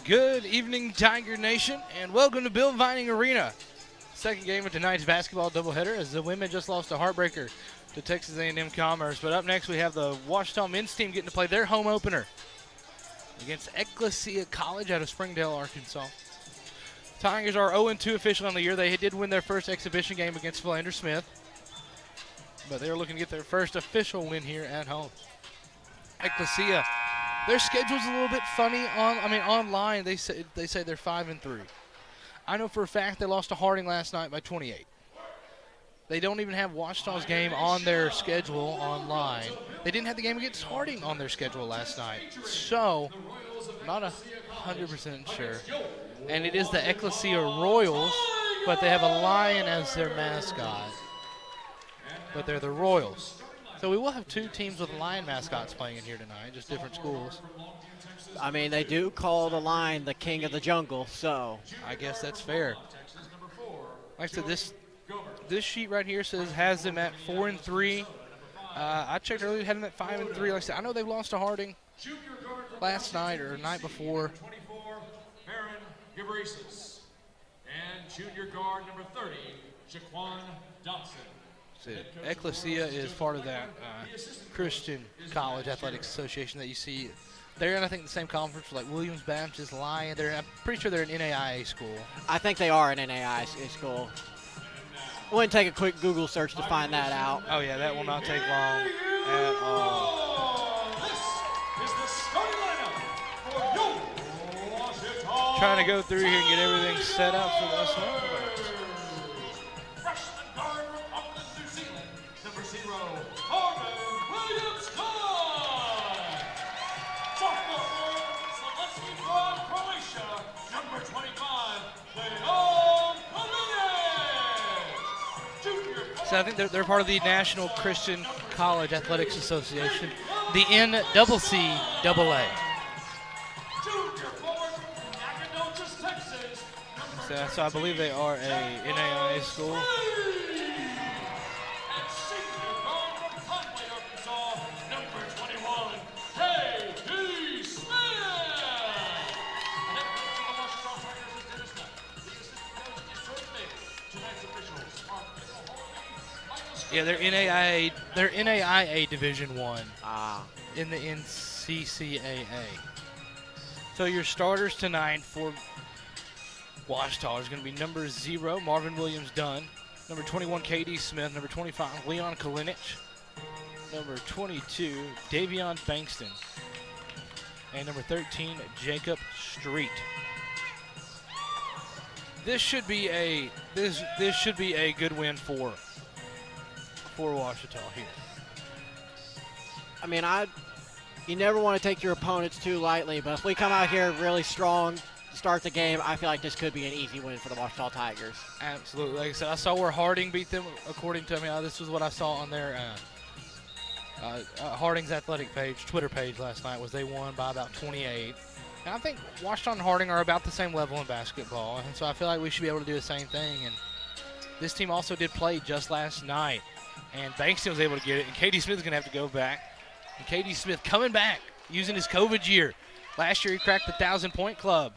Good evening, Tiger Nation, and welcome to Bill Vining Arena. Second game of tonight's basketball doubleheader as the women just lost a heartbreaker to Texas A&M Commerce. But up next, we have the Ouachita men's team getting to play their home opener against Ecclesia College out of Springdale, Arkansas. Tigers are 0-2 officially on the year. They did win their first exhibition game against Philander Smith, but they're looking to get their first official win here at home. Ecclesia, their schedule's a little bit funny. Online they say they're 5-3. I know for a fact they lost to Harding last night by 28. They don't even have Ouachita's game on their schedule online. They didn't have the game against Harding on their schedule last night, so not 100% sure. And it is the Ecclesia Royals, but they have a lion as their mascot. But they're the Royals. So we will have two teams with lion mascots playing in here tonight, just different schools. I mean, they do call the lion the king of the jungle, so I guess that's fair. Like I said, this sheet right here has them at 4-3. I checked earlier, had them at 5-3. Like I said, I know they lost to Harding last night or night before. And junior guard number 30, Shaquan Dotson. Ecclesia is part of that Christian College Athletics Association that you see. They're in, I think, the same conference like Williams Baptist, Lyon. I'm pretty sure they're an NAIA school. I think they are an NAIA school. Wouldn't take a quick Google search to find that out. Oh, yeah, that will not take long at all. This is the starting lineup for your Ouachita. Trying to go through here and get everything set up for this one. Freshman guard from Auckland, New Zealand, number 0, Harvey Williams-Kahn. Sophomore guard from Slovenski Brod, Croatia, number 25, Leon Kalinic. Junior guard. So I think they're part of the National Christian College Athletics Association, the NCCAA. So I believe they are a NAIA school. Yeah, they're NAIA. They're NAIA Division I in the NCCAA. So your starters tonight for Ouachita is going to be number 0, Marvin Williams-Dunn, number 21, KD Smith, number 25, Leon Kalinic, number 22, Davion Bankston, and number 13, Jacob Street. This should be a good win for Ouachita here. I mean, you never want to take your opponents too lightly, but if we come out here really strong, start the game, I feel like this could be an easy win for the Ouachita Tigers. Absolutely. Like I said, I saw where Harding beat them, according to me. This was what I saw on their Harding's athletic page, Twitter page last night, was they won by about 28. And I think Ouachita and Harding are about the same level in basketball, and so I feel like we should be able to do the same thing. And this team also did play just last night, and Bankston was able to get it, and KD Smith is going to have to go back. And KD Smith coming back, using his COVID year. Last year he cracked the 1,000-point club.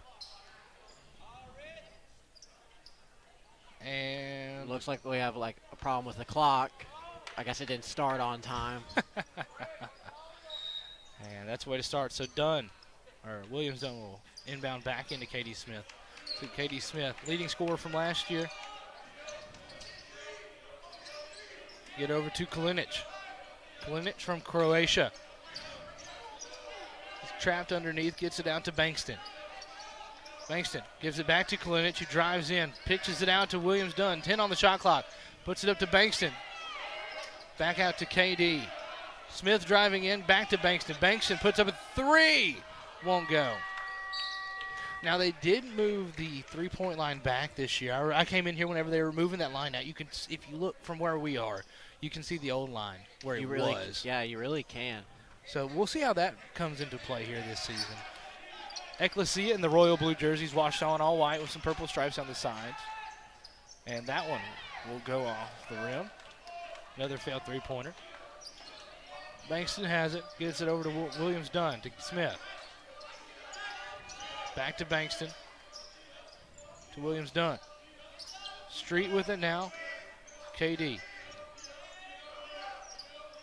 And looks like we have a problem with the clock. I guess it didn't start on time. And that's the way to start. So Williams-Dunn will inbound back into KD Smith. So KD Smith, leading scorer from last year. Get over to Kalinic. Kalinic from Croatia. He's trapped underneath, gets it out to Bankston. Bankston gives it back to Kalinic, who drives in, pitches it out to Williams-Dunn. 10 on the shot clock. Puts it up to Bankston. Back out to KD. Smith driving in, back to Bankston. Bankston puts up a 3. Won't go. Now, they did move the three-point line back this year. I came in here whenever they were moving that line out. You can, if you look from where we are, you can see the old line where it was. Yeah, you really can. So we'll see how that comes into play here this season. Ecclesia in the royal blue jerseys, washed on all white with some purple stripes on the sides. And that one will go off the rim. Another failed three-pointer. Bankston has it, gets it over to Williams-Dunn to Smith. Back to Bankston. To Williams Dunn. Street with it now. KD.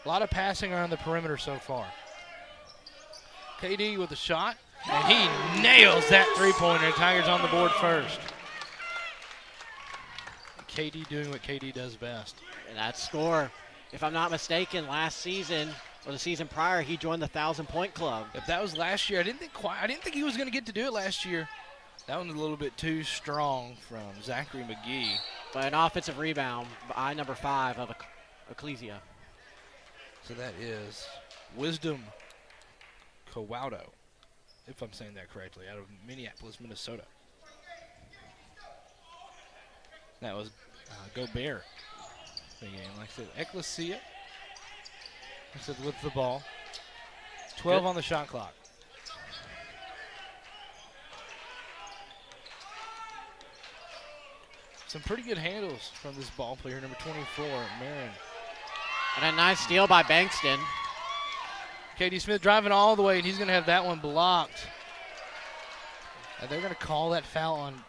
A lot of passing around the perimeter so far. KD with a shot, and he nails that three-pointer. Tigers on the board first. KD doing what KD does best. And that score, if I'm not mistaken, last season or the season prior, he joined the 1,000-point club. If that was last year, I didn't think he was going to get to do it last year. That one's a little bit too strong from Zachary McGee. But an offensive rebound by number 5 of Ecclesia. So that is Wisdom Kowado, if I'm saying that correctly, out of Minneapolis, Minnesota. That was Gobert. Again, like I said, Ecclesia. I said with the ball. 12 Good. on the shot clock. Some pretty good handles from this ball player, number 24, Marin. And a nice steal by Bankston. KD Smith driving all the way, and he's going to have that one blocked. They're going to call that foul on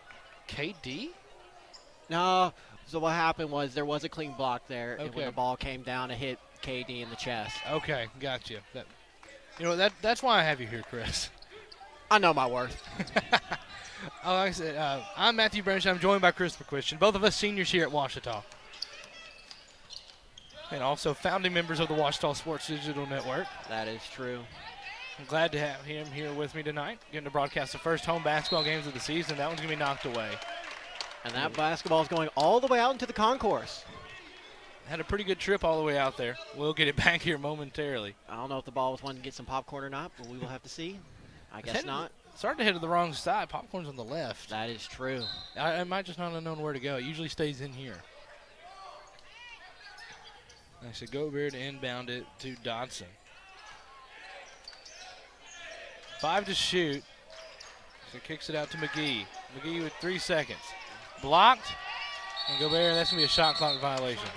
KD? No, so what happened was there was a clean block there, and Okay. when the ball came down, it hit KD in the chest. Okay, gotcha. That's why I have you here, Chris. I know my worth. Like I said, I'm Matthew Branch. I'm joined by Chris McQuistion, both of us seniors here at Ouachita. And also founding members of the Ouachita Sports Digital Network. That is true. I'm glad to have him here with me tonight, getting to broadcast the first home basketball games of the season. That one's going to be knocked away. And that basketball is going all the way out into the concourse. Had a pretty good trip all the way out there. We'll get it back here momentarily. I don't know if the ball was wanting to get some popcorn or not, but we will have to see. I guess not. Started to head to the wrong side. Popcorn's on the left. That is true. I might just not have known where to go. It usually stays in here. I said Gobert to inbound it to Dodson. 5 to shoot. So kicks it out to McGee. McGee with 3 seconds. Blocked. And Gobert, that's going to be a shot clock violation.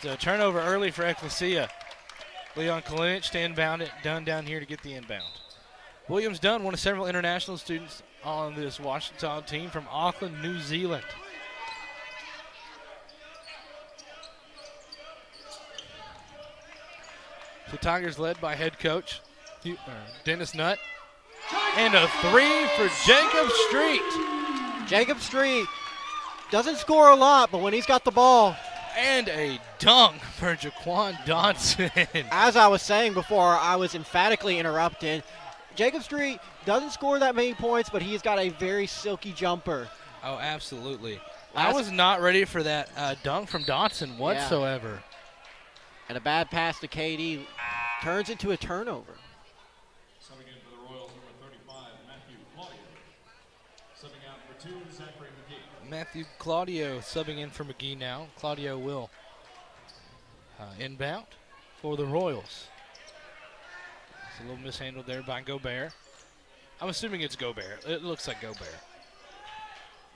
So turnover early for Ecclesia. Leon Kalinic to inbound it. Dunn down here to get the inbound. Williams Dunn, one of several international students on this Washington team from Auckland, New Zealand. The Tigers led by head coach Dennis Nutt. And a 3 for Jacob Street. Jacob Street doesn't score a lot, but when he's got the ball. And a dunk for Jaquan Dodson. As I was saying before, I was emphatically interrupted. Jacob Street doesn't score that many points, but he's got a very silky jumper. Oh, absolutely. I was not ready for that dunk from Dodson whatsoever. And a bad pass to KD turns into a turnover. Subbing in for the Royals, number 35, Matthew Claudio. Subbing out for 2, Zachary McGee. Matthew Claudio subbing in for McGee now. Claudio will inbound for the Royals. It's a little mishandled there by Gobert. I'm assuming it's Gobert. It looks like Gobert.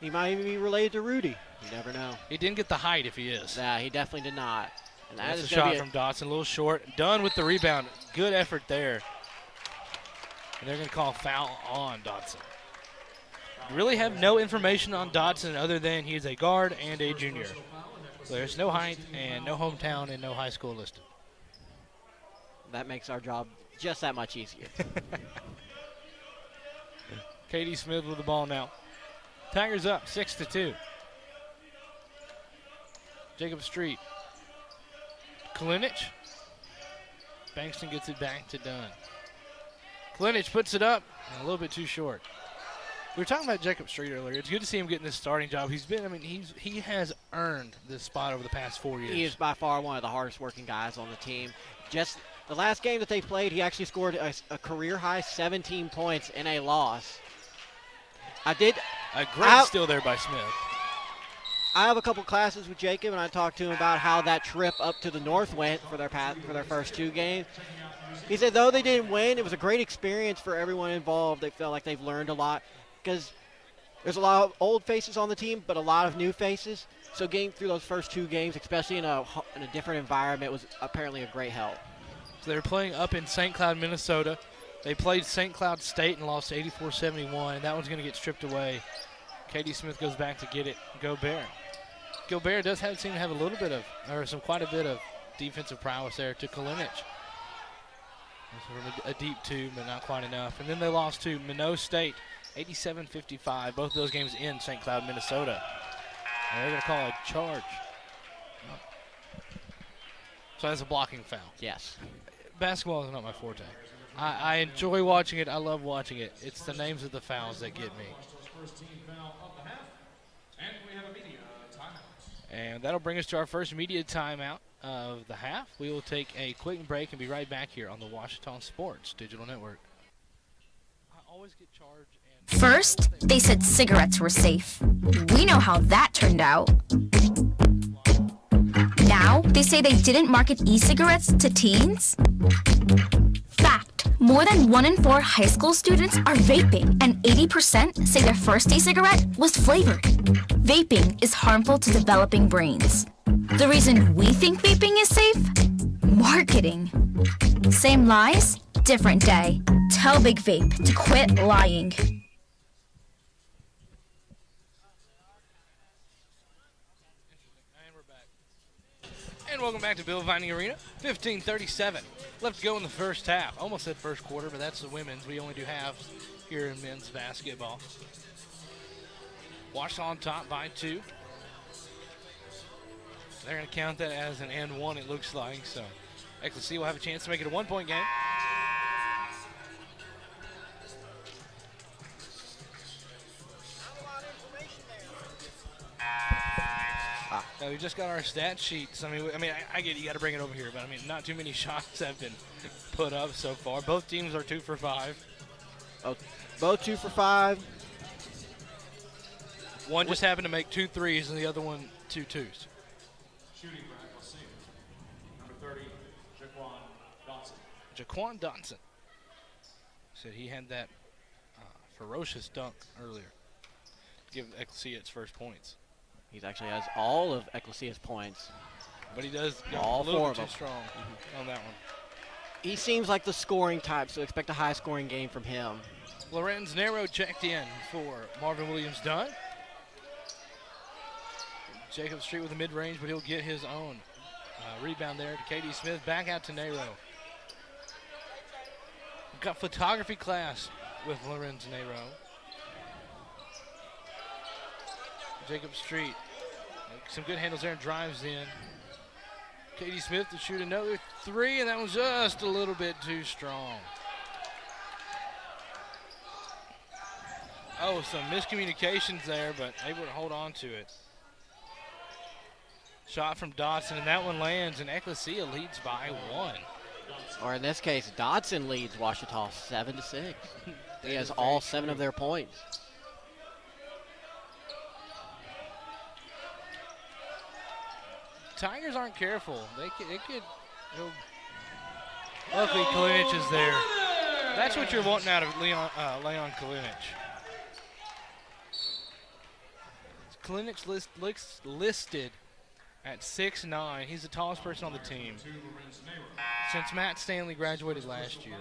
He might even be related to Rudy. You never know. He didn't get the height if he is. Yeah, he definitely did not. And That's a is gonna shot be from Dodson, a little short. Dunn with the rebound. Good effort there. And they're going to call foul on Dodson. Really have no information on Dodson other than he's a guard and a junior. So there's no height and no hometown and no high school listed. That makes our job just that much easier. KD Smith with the ball now. Tigers up 6-2. Jacob Street. Kalinic. Bankston gets it back to Dunn. Kalinic puts it up and a little bit too short. We were talking about Jacob Street earlier. It's good to see him getting this starting job. He has earned this spot over the past 4 years. He is by far one of the hardest working guys on the team. Just the last game that they played, he actually scored a career high 17 points in a loss. A great steal there by Smith. I have a couple classes with Jacob, and I talked to him about how that trip up to the north went for their first 2 games. He said though they didn't win, it was a great experience for everyone involved. They felt like they've learned a lot because there's a lot of old faces on the team, but a lot of new faces. So getting through those first 2 games, especially in a different environment, was apparently a great help. So they're playing up in St. Cloud, Minnesota. They played St. Cloud State and lost 84-71. That one's going to get stripped away. Katie Smith goes back to get it. Gobert. Gobert does seem to have a little bit of, or quite a bit of defensive prowess there to Kalinic. A deep two, but not quite enough. And then they lost to Minot State, 87-55. Both of those games in St. Cloud, Minnesota. And they're going to call a charge. So that's a blocking foul. Yes. Basketball is not my forte. I enjoy watching it. I love watching it. It's the names of the fouls that get me. First team foul of the half. And we have a media timeout. And that'll bring us to our first media timeout of the half. We will take a quick break and be right back here on the Washington Sports Digital Network. I always get charged. First, they said cigarettes were safe. We know how that turned out. Now, they say they didn't market e-cigarettes to teens? Fact, more than 1 in 4 high school students are vaping, and 80% say their first e-cigarette was flavored. Vaping is harmful to developing brains. The reason we think vaping is safe? Marketing. Same lies, different day. Tell Big Vape to quit lying. And welcome back to Bill Vining Arena. 15:37 left to go in the first half. Almost said first quarter, but that's the women's. We only do halves here in men's basketball. Washington on top by 2. They're going to count that as an and 1, it looks like. So Ecclesia will have a chance to make it a 1-point game. Now we just got our stat sheets. I mean, I get you got to bring it over here, but I mean, not too many shots have been put up so far. Both teams are 2 for 5. Both 2 for 5. One just happened to make 2 threes, and the other one 2 twos. Shooting for Ecclesia. Number 30, Jaquan Dodson. Jaquan Dodson said he had that ferocious dunk earlier to give Ecclesia its first points. He actually has all of Ecclesia's points. But he does go all a little 4 bit of too them. strong on that one. He seems like the scoring type, so expect a high-scoring game from him. Lorenz Nero checked in for Marvin Williams-Dunn. Jacob Street with a mid-range, but he'll get his own. Rebound there to Katie Smith. Back out to Nero. We've got photography class with Lorenz Nero. Jacob Street. Some good handles there and drives in. Katie Smith to shoot another 3, and that was just a little bit too strong. Oh, some miscommunications there, but able to hold on to it. Shot from Dodson, and that one lands, and Ecclesia leads by 1. Or in this case, Dodson leads Washington 7-6. He has all 7 of their points. Tigers aren't careful. It could. Luckily, Kalinic is there. That's what you're wanting out of Leon Kalinic. Kalinic's listed at 6'9". He's the tallest person on the team since Matt Stanley graduated last year.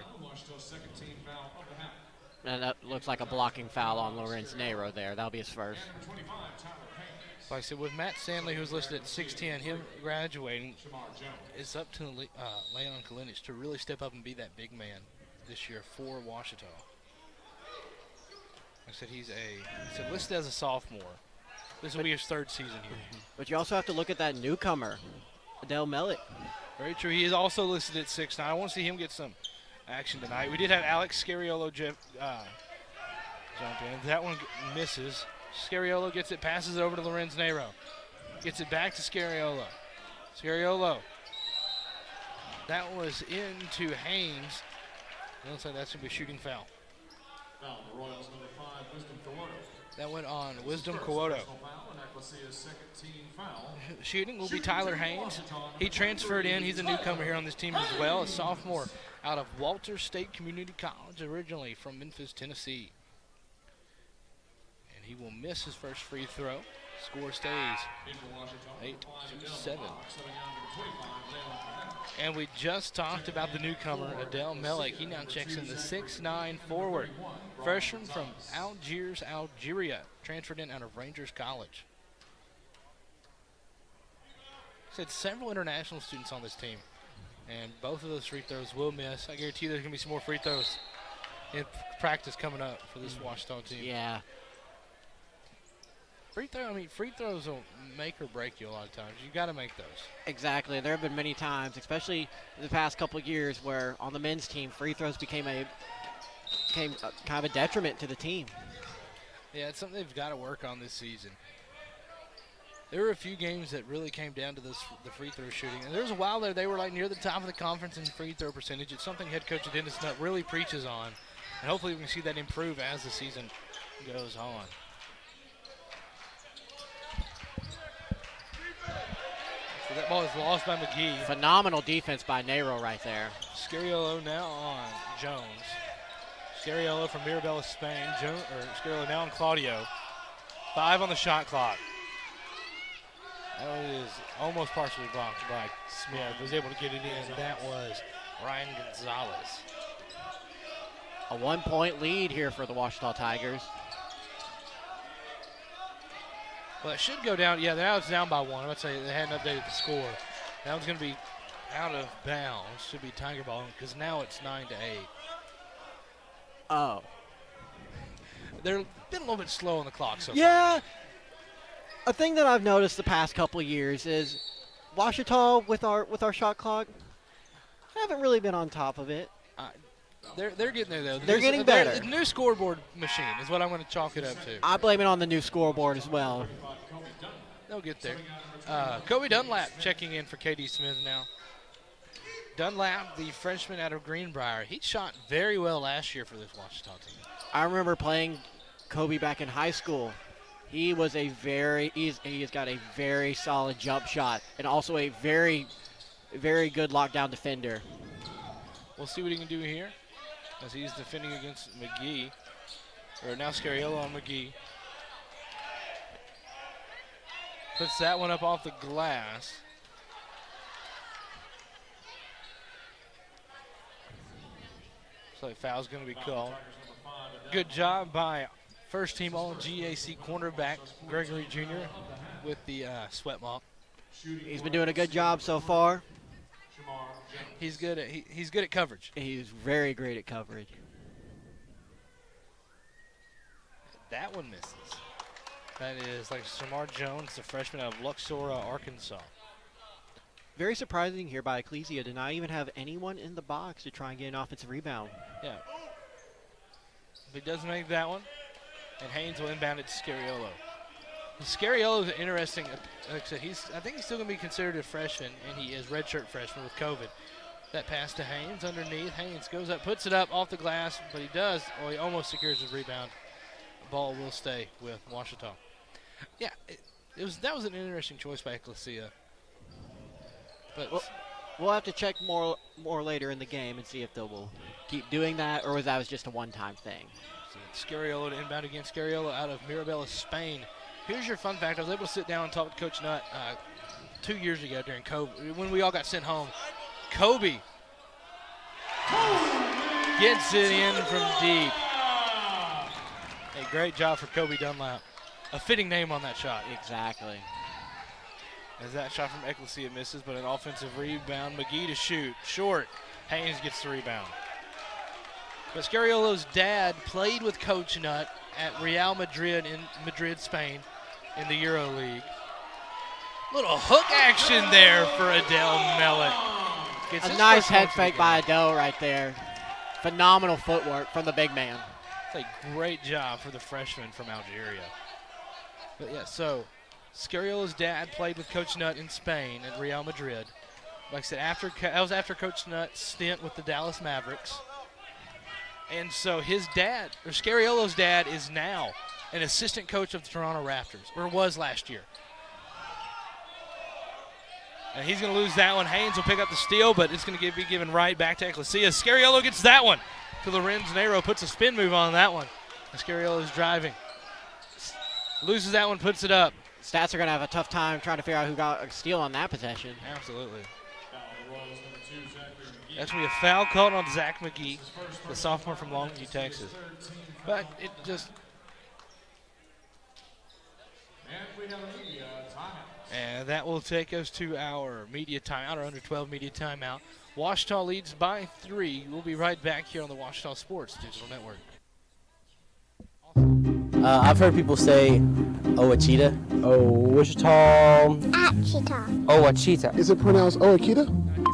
And that looks like a blocking foul on Lorenz Nero there. That'll be his first. Like I said, with Matt Stanley, who's listed at 6'10", him graduating, it's up to Leon Kalinic to really step up and be that big man this year for Washington. Like I said, he's listed as a sophomore. This will be his 3rd season here. But you also have to look at that newcomer, Adele Mellick. Very true. He is also listed at 6'9". I want to see him get some action tonight. We did have Alex Scariolo jump in. That one misses. Scariolo gets it, passes it over to Lorenz Nero. Gets it back to Scariolo. Scariolo. That was into Haynes. It looks like that's going to be a shooting foul. Now, the Royals number 5, Wisdom Kawada. That went on Wisdom Kawada. Shooting will be Tyler Haynes. He transferred in. He's a newcomer here on this team as well. A sophomore out of Walter State Community College, originally from Memphis, Tennessee. And he will miss his first free throw. Score stays In for Washington, 8-7. stepping out number 25, Layla. And we just talked about the newcomer, Adele Melek. He now checks in the 6'9" forward. Freshman from Algiers, Algeria. Transferred in out of Rangers College. Said several international students on this team. And both of those free throws will miss. I guarantee there's going to be some more free throws in practice coming up for this Washington team. Yeah. Free throws will make or break you a lot of times. You got to make those. Exactly. There have been many times, especially in the past couple of years, where on the men's team, free throws became kind of a detriment to the team. Yeah, it's something they've got to work on this season. There were a few games that really came down to the free throw shooting. And there was a while there they were like near the top of the conference in free throw percentage. It's something head coach Dennis Nutt really preaches on. And hopefully we can see that improve as the season goes on. So that ball is lost by McGee. Phenomenal defense by Nero right there. Scariolo now on Jones. Scariolo from Mirabella, Spain. Scariolo now on Claudio. 5 on the shot clock. That one is almost partially blocked by Smith. Was able to get it in. That was Ryan Gonzalez. A 1-point lead here for the Washita Tigers. Well, it should go down. Yeah, now it's down by 1. I'd say they hadn't updated the score. That one's going to be out of bounds. Should be Tiger ball because now it's 9-8. Oh. They're been a little bit slow on the clock so Yeah. A thing that I've noticed the past couple of years is Washita with our shot clock haven't really been on top of it. far. They're getting there, though. They're getting better. The new scoreboard machine is what I'm going to chalk it up to. I blame it on the new scoreboard as well. They'll get there. Kobe Dunlap checking in for KD Smith now. Dunlap, the freshman out of Greenbrier, he shot very well last year for this Washita team. I remember playing Kobe back in high school. He was he's got a very solid jump shot and also a very, very good lockdown defender. We'll see what he can do here as he's defending against McGee. Or now Scariolo on McGee. Puts that one up off the glass. So foul's going to be called. Good job by first team All-GAC cornerback Gregory Jr. with the sweat mop. He's been doing a good job so far. He's good at coverage. He's very great at coverage. That one misses. That is like Shamar Jones, the freshman out of Luxor, Arkansas. Very surprising here by Ecclesia to not even have anyone in the box to try and get an offensive rebound. Yeah. If he doesn't make that one, and Haynes will inbound it to Scariolo. Scariolo is interesting. Like I said, I think he's still going to be considered a freshman, and he is redshirt freshman with COVID. That pass to Haynes underneath. Haynes goes up, puts it up off the glass, but he almost secures his rebound. The ball will stay with Washita. Yeah, that was an interesting choice by Ecclesia. But we'll have to check more later in the game and see if they will keep doing that, or that was just a one-time thing. So Scariolo to inbound again. Scariolo out of Mirabella, Spain. Here's your fun fact. I was able to sit down and talk to Coach Nutt 2 years ago during COVID, when we all got sent home. Kobe gets it in from deep. A great job for Kobe Dunlap. A fitting name on that shot. Exactly. As that shot from Ecclesia misses, but an offensive rebound. McGee to shoot. Short. Haynes gets the rebound. But Scariolo's dad played with Coach Nutt at Real Madrid in Madrid, Spain in the Euro League. Little hook action there for Adele Melek. Gets A nice head fake by Adele right there. Phenomenal footwork from the big man. It's a great job for the freshman from Algeria. But yeah, so Scariolo's dad played with Coach Nutt in Spain at Real Madrid. Like I said, that was after Coach Nutt's stint with the Dallas Mavericks. And so his dad, or Scariolo's dad, is now an assistant coach of the Toronto Raptors, or was last year. And he's going to lose that one. Haynes will pick up the steal, but it's going to be given right back to Ecclesia. Scariolo gets that one to Lorenz Nero, puts a spin move on that one. And Scariolo's driving. Loses that one, puts it up. Stats are going to have a tough time trying to figure out who got a steal on that possession. Absolutely. Foul on the Royals, number 2, Zachary McGee. That's going to be a foul called on Zach McGee, the sophomore from Longview, Texas. But it just, And we have a media timeout. and that will take us to our media timeout, our under 12 media timeout. Washita leads by 3. We'll be right back here on the Washita Sports Digital Network. I've heard people say Ouachita. Oh, Wichita. Achita. Oh, Ouachita. Is it pronounced Oakita?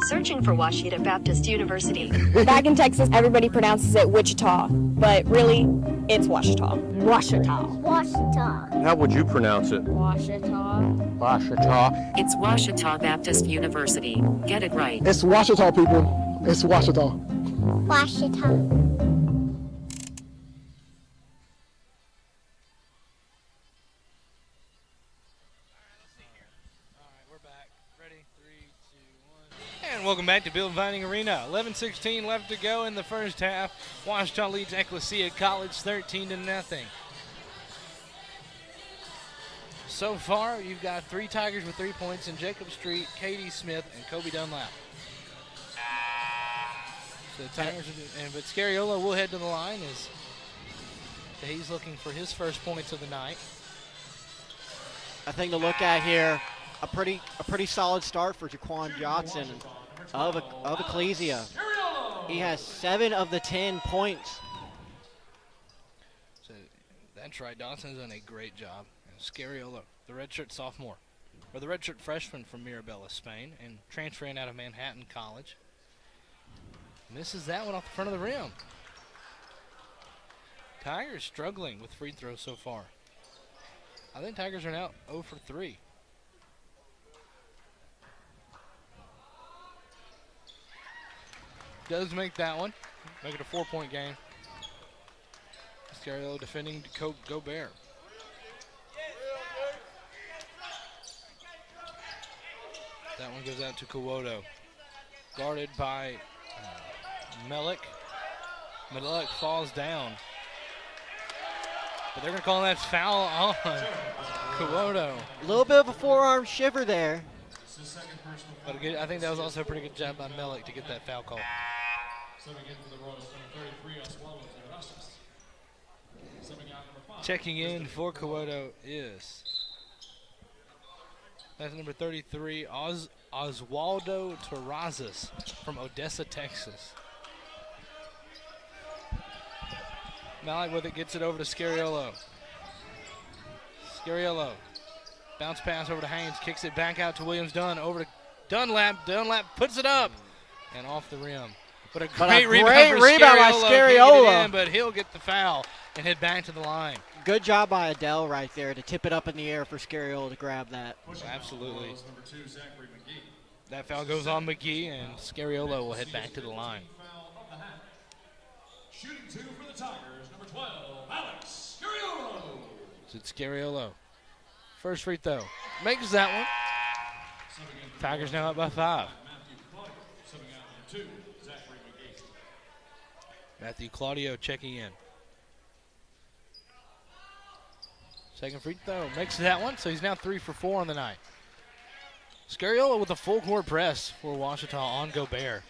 Searching for Washita Baptist University. Back in Texas, everybody pronounces it Wichita, but really, it's Washita. Washita. Washita. How would you pronounce it? Washita. Ouachita. It's Washita Baptist University. Get it right. It's Washita, people. It's Washita. Washita. And welcome back to Bill Vining Arena. 11:16 left to go in the first half. Washita leads Ecclesia College 13-0. So far, you've got 3 Tigers with 3 points in Jacob Street, Katie Smith, and Kobe Dunlap. So the Tigers, but Scariola will head to the line as he's looking for his first points of the night. I think to look at here, a pretty solid start for Jaquan Johnson of Ecclesia. He has 7 of the 10 points. So that's right. Dawson's done a great job. And Scariola, the redshirt sophomore, or the redshirt freshman from Mirabella, Spain, and transferring out of Manhattan College. Misses that one off the front of the rim. Tigers struggling with free throws so far. I think Tigers are now 0 for 3. Does make that one. Make it a 4-point game. Scariola defending to Gobert. That one goes out to Kawoto. Guarded by Melik. Melik falls down. But they're going to call that foul on Kawoto. A little bit of a forearm shiver there. But again, I think that was also a pretty good job by Melik to get that foul call. Checking in for Kawoto is, that's number 33, Oswaldo Terrazas from Odessa, Texas. Malik with it, gets it over to Scariolo. Scariolo, bounce pass over to Haynes, kicks it back out to Williams Dunn, over to Dunlap. Dunlap puts it up and off the rim. But a great rebound by Scariolo. But he'll get the foul and head back to the line. Good job by Adele right there to tip it up in the air for Scariolo to grab that. Absolutely. That foul goes on McGee, and Scariolo will head back to the line. Shooting 2 for the Tigers, number 12, Alex Scariolo. So it's Scariolo. First free throw. Makes that one. Tigers now up by 5. Matthew Claudio checking in. Second free throw. Makes that one, so he's now 3 for 4 on the night. Scariolo with a full court press for Washita on Gobert.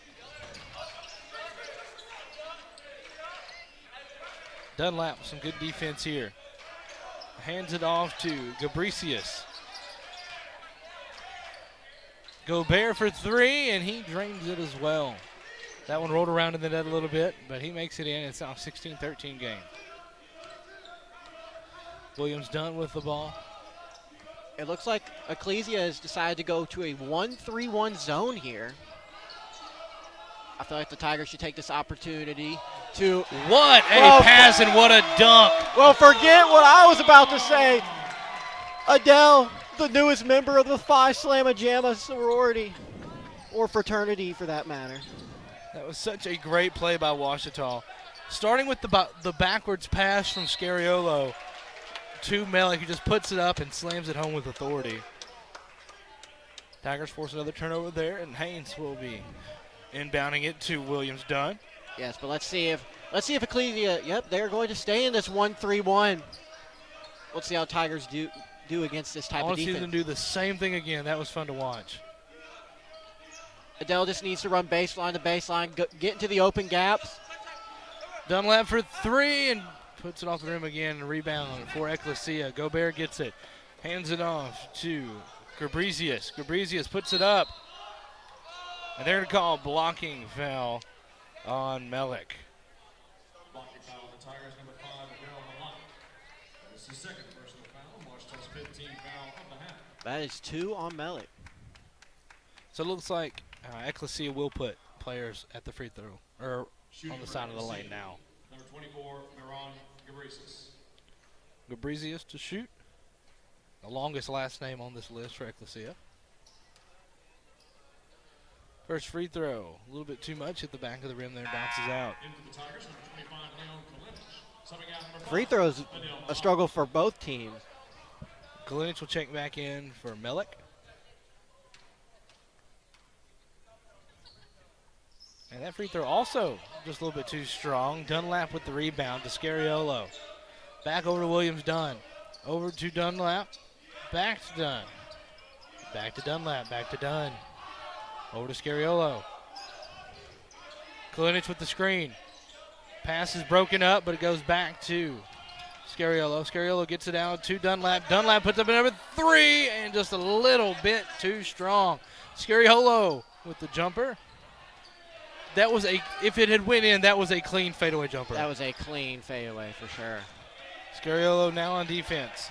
Dunlap with some good defense here. Hands it off to Gabricius. Gobert for 3, and he drains it as well. That one rolled around in the net a little bit, but he makes it in. It's now a 16-13 game. Williams Dunn with the ball. It looks like Ecclesia has decided to go to a 1-3-1 zone here. I feel like the Tigers should take this opportunity to... What a pass and what a dunk. Well, forget what I was about to say. Adele, the newest member of the Phi Slamma Jamma sorority, or fraternity for that matter. That was such a great play by Washita. Starting with the backwards pass from Scariolo to Melik, who just puts it up and slams it home with authority. Tigers force another turnover there, and Haynes will be inbounding it to Williams Dunn. Yes, but let's see if Ecclesia, they're going to stay in this 1-3-1. Let's see how Tigers do do against this type I of want to see defense. them do the same thing again. That was fun to watch. Adele just needs to run baseline to baseline, get into the open gaps. Dunlap for 3 and puts it off the rim again. And rebound for Ecclesia. Gobert gets it. Hands it off to Gabrizius. Gabrizius puts it up. And they're going to call a blocking foul on Melik. Blocking foul on the Tigers, number 5, Adele Malak. That is the second personal foul. Washington's 15 foul of the half. That is 2 on Melik. So it looks like Ecclesia will put players at the free throw, or on the side of the lane now. Number 24, Miran Gabrisis. Gabrizius to shoot. The longest last name on this list for Ecclesia. First free throw, a little bit too much, hit the back of the rim there, bounces out. Into the Tigers, number 25, Leon Kalinic. Subbing out number 5, Free throws Adele a Malak. struggle for both teams. Kalinic will check back in for Melik. And that free throw also just a little bit too strong. Dunlap with the rebound to Scariolo. Back over to Williams Dunn. Over to Dunlap. Back to Dunn. Back to Dunlap. Back to Dunn. Over to Scariolo. Kalinic with the screen. Pass is broken up, but it goes back to Scariolo. Scariolo gets it out to Dunlap. Dunlap puts up a number 3 and just a little bit too strong. Scariolo with the jumper. That was if it had went in, that was a clean fadeaway jumper. That was a clean fadeaway for sure. Scariolo now on defense.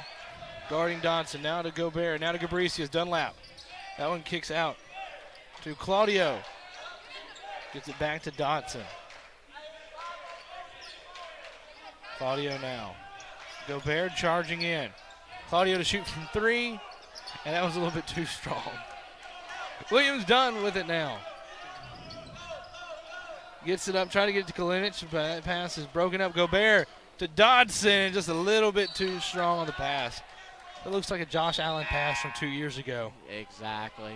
Guarding Dodson. Now to Gobert. Now to Gabricius. Dunlap. That one kicks out to Claudio. Gets it back to Dodson. Claudio now. Gobert charging in. Claudio to shoot from 3. And that was a little bit too strong. Williams Dunn with it now. Gets it up, trying to get it to Kalinic, but that pass is broken up. Gobert to Dodson, just a little bit too strong on the pass. It looks like a Josh Allen pass from 2 years ago. Exactly.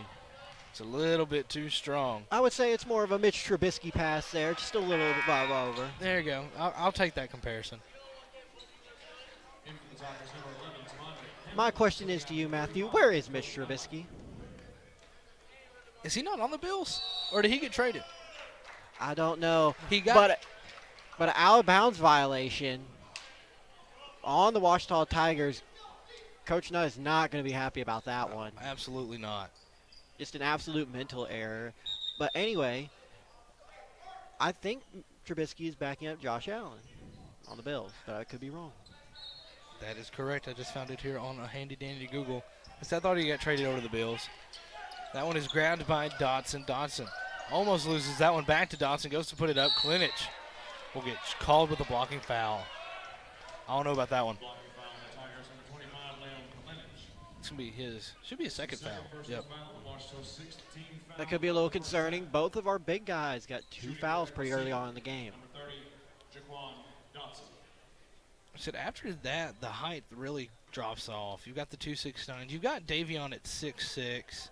It's a little bit too strong. I would say it's more of a Mitch Trubisky pass there, just a little bit over. There you go. I'll take that comparison. Into the Tigers, number 11, Tamande. My question is to you, Matthew, where is Mitch Trubisky? Is he not on the Bills? Or did he get traded? I don't know. He got but an out of bounds violation on the Washita Tigers. Coach Nutt is not going to be happy about that one. Absolutely not. Just an absolute mental error. But anyway, I think Trubisky is backing up Josh Allen on the Bills, but I could be wrong. That is correct. I just found it here on a handy dandy Google. I thought he got traded over to the Bills. That one is grabbed by Dodson. Dodson almost loses that one back to Dodson. Goes to put it up. Kalinic will get called with a blocking foul. I don't know about that one. Blocking foul on the Tigers, number 25, Leon Kalinic. It's going to be his. Should be a second foul. Personal Yep. foul, Washington's 16 foul. That could be a little concerning. Both of our big guys got 2 fouls pretty early on in the game. Number 30, Jaquan Dotson. I said after that, the height really drops off. You've got the 269s. You've got Davion at 6'6".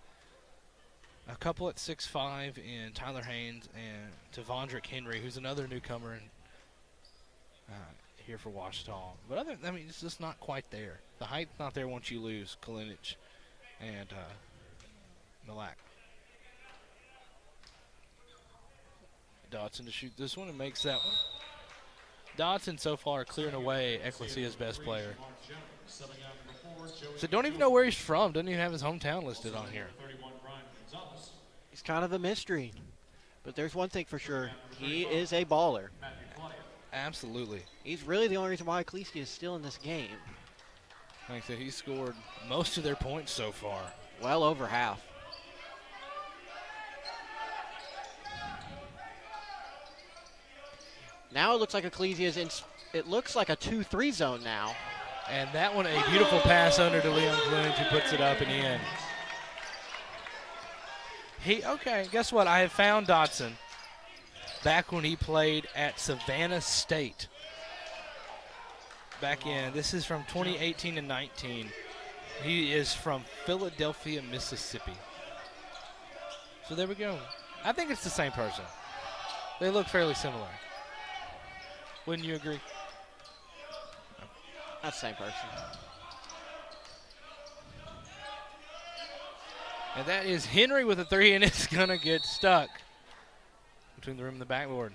A couple at 6'5", and Tyler Haynes and Devondrick Henry, who's another newcomer here for Washita. But it's just not quite there. The height's not there once you lose Kalinic and Malak. Dodson to shoot this one and makes that one. Dodson so far clearing away Ecclesia's best player. Subbing out number 4, Joey. So don't even know where he's from. Doesn't even have his hometown listed on here. 31, Brian Gonzalez. He's kind of a mystery. But there's one thing for sure. He is a baller. Matthew Claudio. Absolutely. He's really the only reason why Ecclesia is still in this game. Like I said, he scored most of their points so far. Well over half. Now it looks like Ecclesia is in. It looks like a 2-3 zone now. And that one, a beautiful pass under to Leon Kalinic, who puts it up and in. Okay, guess what? I have found Dodson back when he played at Savannah State. Back in, this is from 2018 and 19. He is from Philadelphia, Mississippi. So there we go. I think it's the same person. They look fairly similar. Wouldn't you agree? That's the same person. And that is Henry with a three, and it's going to get stuck between the rim and the backboard.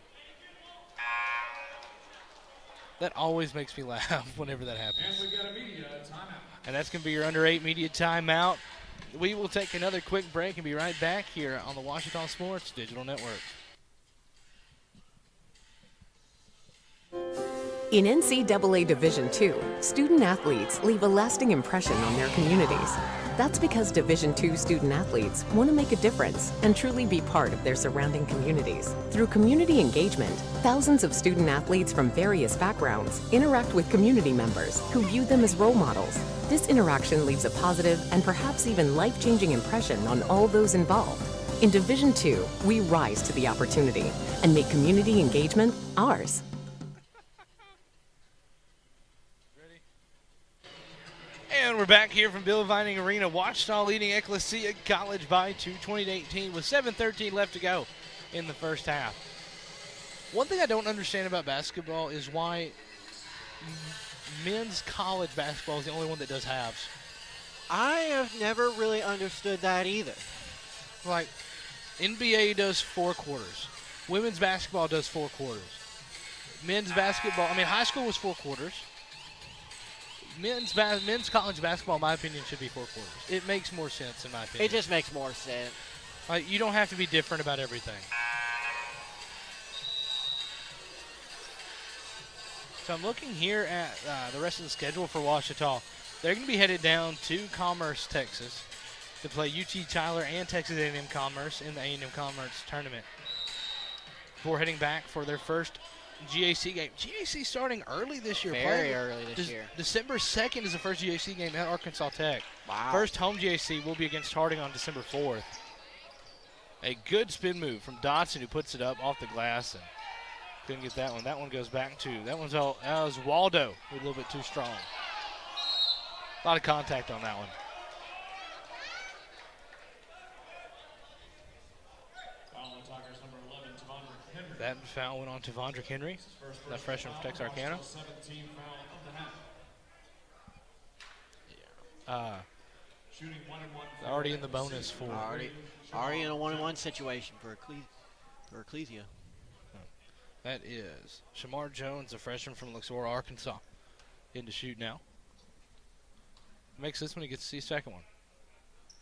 That always makes me laugh whenever that happens. And we got a media timeout. And that's going to be your under 8 media timeout. We will take another quick break and be right back here on the Washington Sports Digital Network. In NCAA Division II, student athletes leave a lasting impression on their communities. That's because Division II student athletes want to make a difference and truly be part of their surrounding communities. Through community engagement, thousands of student athletes from various backgrounds interact with community members who view them as role models. This interaction leaves a positive and perhaps even life-changing impression on all those involved. In Division II, we rise to the opportunity and make community engagement ours. And we're back here from Bill Vining Arena. Washington leading Ecclesia College by 2, 20-18, with 7:13 left to go in the first half. One thing I don't understand about basketball is why men's college basketball is the only one that does halves. I have never really understood that either. Like, NBA does 4 quarters. Women's basketball does 4 quarters. Men's basketball, high school was 4 quarters. Men's college basketball, in my opinion, should be 4 quarters. It makes more sense, in my opinion. It just makes more sense. Like, you don't have to be different about everything. So I'm looking here at the rest of the schedule for Washita. They're going to be headed down to Commerce, Texas, to play UT Tyler and Texas A&M Commerce in the A&M Commerce tournament before heading back for their first GAC game. GAC starting early this year. Very early this year. December 2nd is the first GAC game at Arkansas Tech. Wow. First home GAC will be against Harding on December 4th. A good spin move from Dotson, who puts it up off the glass and couldn't get that one. That one goes back to, that was Waldo, a little bit too strong. A lot of contact on that one. Foul on Tigers number 11, Tavondrick Henry. That foul went on to Vondrick Henry, that freshman from Texarkana. 17 foul of the half. Shooting 1-1. Already in the bonus for. Already in a 1-1 situation for Ecclesia. That is Shamar Jones, a freshman from Luxor, Arkansas, in to shoot now. Makes this one, he gets to see second one.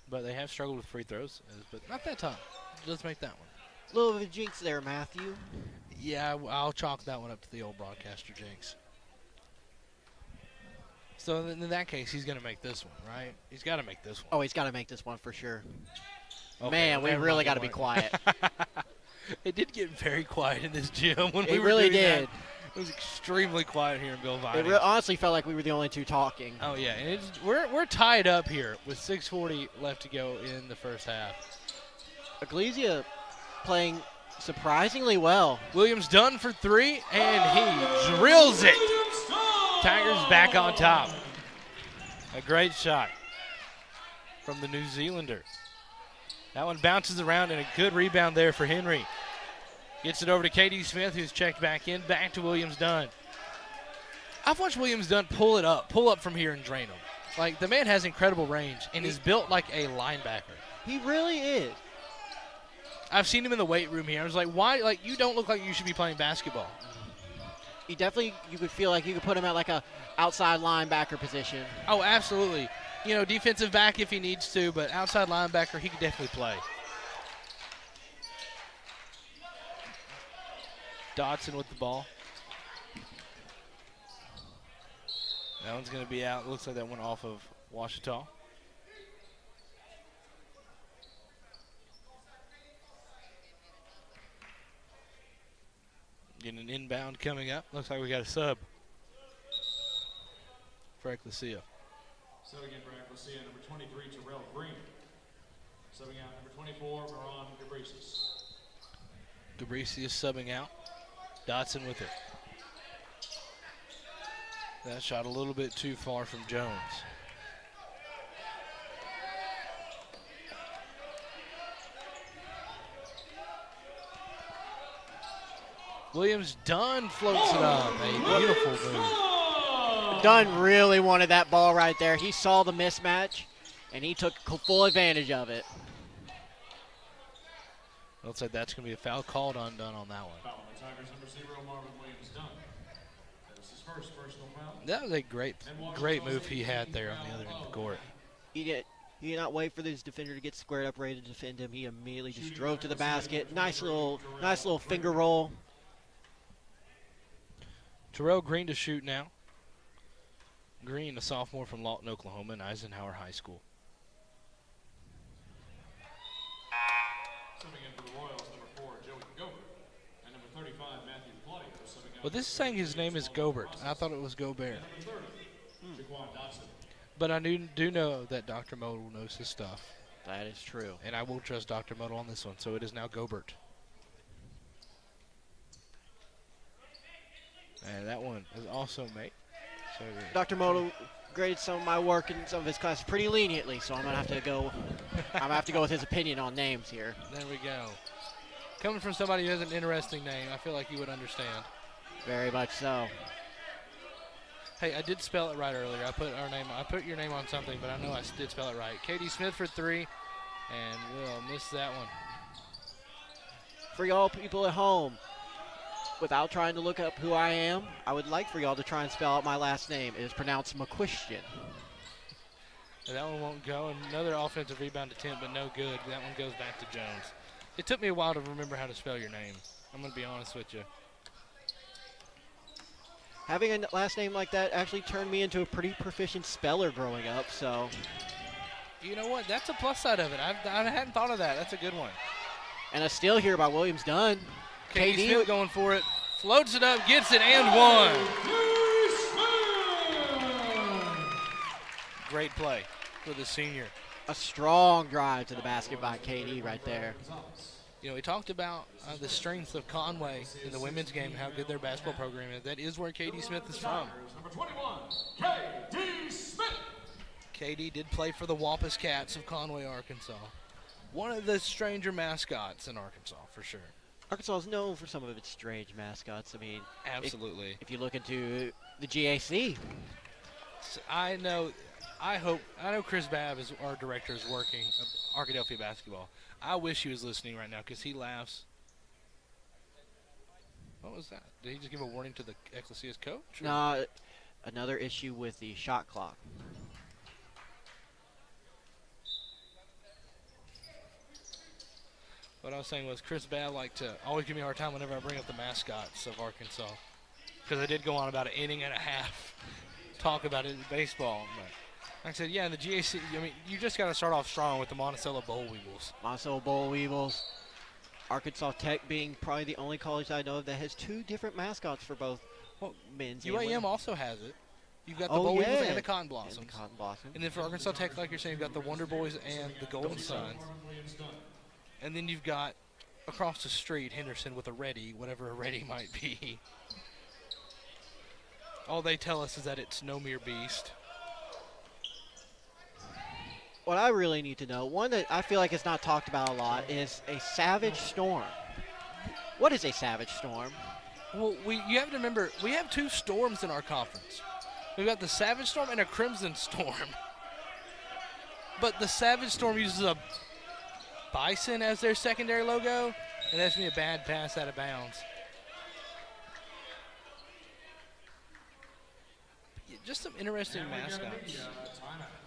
But they have struggled with free throws, but not that time. Let's make that one. A little bit of a jinx there, Matthew. Yeah, I'll chalk that one up to the old broadcaster jinx. So in that case, he's going to make this one, right? He's got to make this one. Oh, he's got to make this one for sure. Okay, Man, we really got to be quiet. It did get very quiet in this gym when we It were really doing did. that. It was extremely quiet here in Bill Vining. It honestly felt like we were the only two talking. Oh yeah, and we're tied up here with 6:40 left to go in the first half. Ecclesia playing surprisingly well. Williams done for 3, and he drills it. Tigers back on top. A great shot from the New Zealander. That one bounces around, and a good rebound there for Henry. Gets it over to K.D. Smith, who's checked back in. Back to Williams Dunn. I've watched Williams Dunn pull up from here and drain him. Like, the man has incredible range and is built like a linebacker. He really is. I've seen him in the weight room here. I was like, why? Like, you don't look like you should be playing basketball. You could feel like you could put him at like a outside linebacker position. Oh, absolutely. You know, defensive back if he needs to, but outside linebacker, he could definitely play. Dotson with the ball. That one's going to be out. Looks like that went off of Washita. Getting an inbound coming up. Looks like we got a sub for Ecclesia. Subbing in for Ecclesia, number 23, Terrell Green. Subbing out, number 24, Baron Gabrisis. Gabrisis is subbing out. Dotson with it. That shot a little bit too far from Jones. Williams Dunn floats it up. A beautiful move. Dunn really wanted that ball right there. He saw the mismatch, and he took full advantage of it. Looks like that's going to be a foul called undone on that one. Foul on the Tigers, number 0, Marvin Williams done. That was his first personal foul. That was a great move he had there on the other end of the court. He did not wait for this defender to get squared up, ready to defend him. He immediately just drove to the basket. Nice little finger roll. Terrell Green to shoot now. Green, a sophomore from Lawton, Oklahoma, and Eisenhower High School. Subbing in for the Royals, number 4, Joey Gobert. And number 35, Matthew Claudio. Well, this is saying his name is Gobert. I thought it was Gobert. But I do know that Dr. Modal knows his stuff. That is true. And I will trust Dr. Modal on this one, so it is now Gobert. And that one is also made. So Dr. Modal graded some of my work in some of his classes pretty leniently, so I'm gonna have to go. I'm gonna have to go with his opinion on names here. There we go. Coming from somebody who has an interesting name, I feel like you would understand. Very much so. Hey, I did spell it right earlier. I put your name on something, but I know I did spell it right. Katie Smith for 3, and we'll miss that one. For y'all people at home, without trying to look up who I am, I would like for y'all to try and spell out my last name. It is pronounced McQuistion. That one won't go. Another offensive rebound attempt, but no good. That one goes back to Jones. It took me a while to remember how to spell your name. I'm going to be honest with you. Having a last name like that actually turned me into a pretty proficient speller growing up, so. You know what? That's a plus side of it. I hadn't thought of that. That's a good one. And a steal here by Williams Dunn. KD Smith going for it. Floats it up, gets it, and one. Great play for the senior. A strong drive to the basket by KD right there. You know, we talked about the strength of Conway in the women's game, how good their basketball program is. That is where KD Smith is from. Number 21, KD Smith. KD did play for the Wampus Cats of Conway, Arkansas. One of the stranger mascots in Arkansas, for sure. Arkansas is known for some of its strange mascots. I mean, absolutely. If you look into the GAC. So I know Chris Babb, is our director, is working Arkadelphia basketball. I wish he was listening right now because he laughs. What was that? Did he just give a warning to the Ecclesia's coach? No, another issue with the shot clock. What I was saying was Chris Babb liked to always give me a hard time whenever I bring up the mascots of Arkansas, because I did go on about an inning and a half talk about it in baseball. But like I said, yeah, in the GAC, I mean, you just got to start off strong with the Monticello Boll Weevils. Monticello Boll Weevils. Arkansas Tech being probably the only college I know of that has 2 different mascots for both men's and women's. UAM also has it. You've got the Boll Weevils and the Cotton Blossoms. And then for Arkansas Tech, like you're saying, you've got the Wonder Boys and the Golden Suns. And then you've got across the street Henderson with a Ready, whatever a Ready might be. All they tell us is that it's no mere beast. What I really need to know, one that I feel like it's not talked about a lot, is a Savage Storm. What is a Savage Storm? Well, you have to remember, we have 2 storms in our conference. We've got the Savage Storm and a Crimson Storm. But the Savage Storm uses a bison as their secondary logo, and that's going to be a bad pass out of bounds. Just some interesting mascots.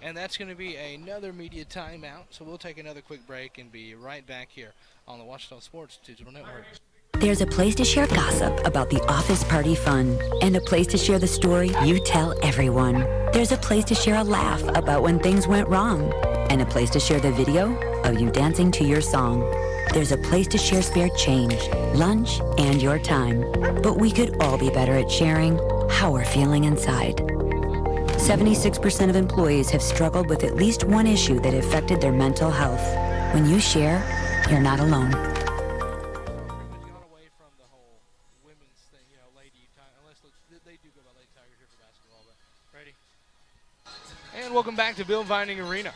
And that's going to be another media timeout, so we'll take another quick break and be right back here on the Washington Sports Digital Network. There's a place to share gossip about the office party fun, and a place to share the story you tell everyone. There's a place to share a laugh about when things went wrong, and a place to share the video of you dancing to your song. There's a place to share spare change, lunch, and your time. But we could all be better at sharing how we're feeling inside. 76% of employees have struggled with at least one issue that affected their mental health. When you share, you're not alone. And welcome back to Bill Vining Arena.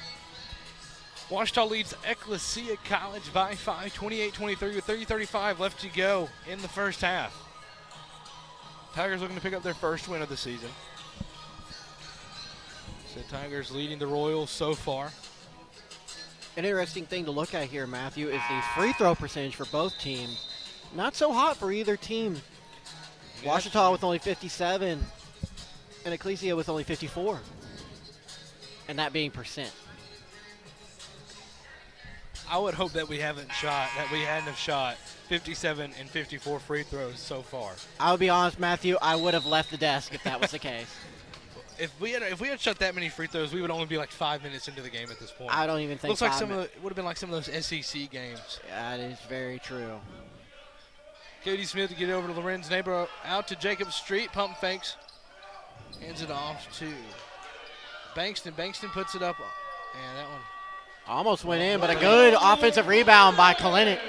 Washita leads Ecclesia College by 5, 28-23 with 30-35 left to go in the first half. Tigers looking to pick up their first win of the season. So Tigers leading the Royals so far. An interesting thing to look at here, Matthew, is the free throw percentage for both teams. Not so hot for either team. Washita with only 57 and Ecclesia with only 54. And that being percent. I would hope that we hadn't have shot 57 and 54 free throws so far. I'll be honest, Matthew, I would have left the desk if that was the case. If we had shot that many free throws, we would only be like 5 minutes into the game at this point. I don't even think Looks like it would have been like some of those SEC games. That is very true. Katie Smith to get over to Lorenz Neighbor, out to Jacob Street, pump fakes, hands it off to Bankston. Bankston puts it up, and that one almost went in, but a good offensive rebound by Kalinic.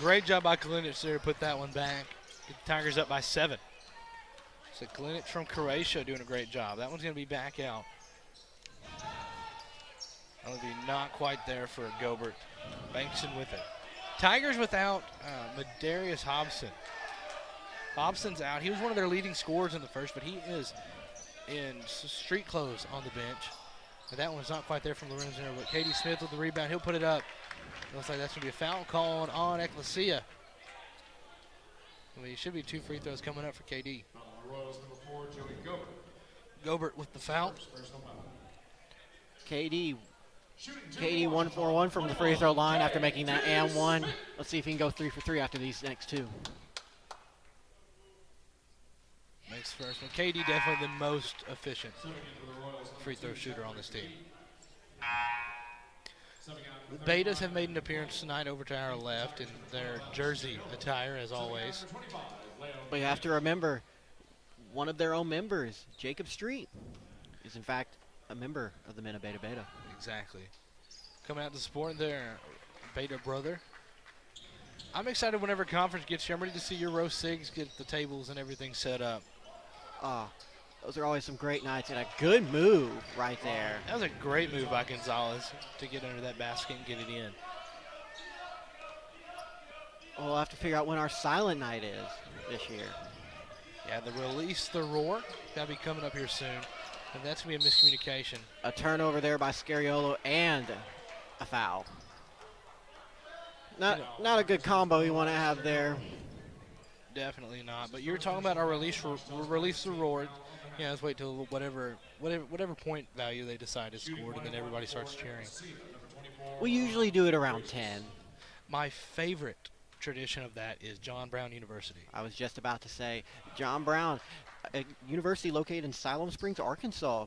Great job by Kalinic there to put that one back. Get the Tigers up by 7. So Kalinic from Croatia doing a great job. That one's going to be back out. That'll be not quite there for Gobert. Bankston with it. Tigers without Madarius Hobson. Hobson's out. He was one of their leading scorers in the first, but he is in street clothes on the bench. And that one's not quite there from Lorenzo, but Katie Smith with the rebound. He'll put it up. Looks like that's going to be a foul called on Ecclesia. I mean, it should be 2 free throws coming up for KD. Gobert with the foul. KD 1 for 1 from the free throw line after making that and one. Let's see if he can go 3 for 3 after these next 2. Makes the first one. KD definitely the most efficient free throw shooter on this team. The Betas have made an appearance tonight over to our left in their jersey attire, as always. But you have to remember, one of their own members, Jacob Street, is in fact a member of the men of Beta Beta. Exactly. Coming out to support their Beta brother. I'm excited whenever conference gets here. I'm ready to see your row SIGs get the tables and everything set up. Those are always some great nights, and a good move right there. That was a great move by Gonzalez to get under that basket and get it in. We'll have to figure out when our silent night is this year. Yeah, the release the roar. That'll be coming up here soon. And that's going to be a miscommunication. A turnover there by Scariolo and a foul. Not a good combo you want to have there. Definitely not. But you're talking about our release the roar. Yeah, let's wait till whatever point value they decide is scored, and then everybody starts cheering. We usually do it around 10. My favorite tradition of that is John Brown University. I was just about to say, John Brown, a university located in Siloam Springs, Arkansas.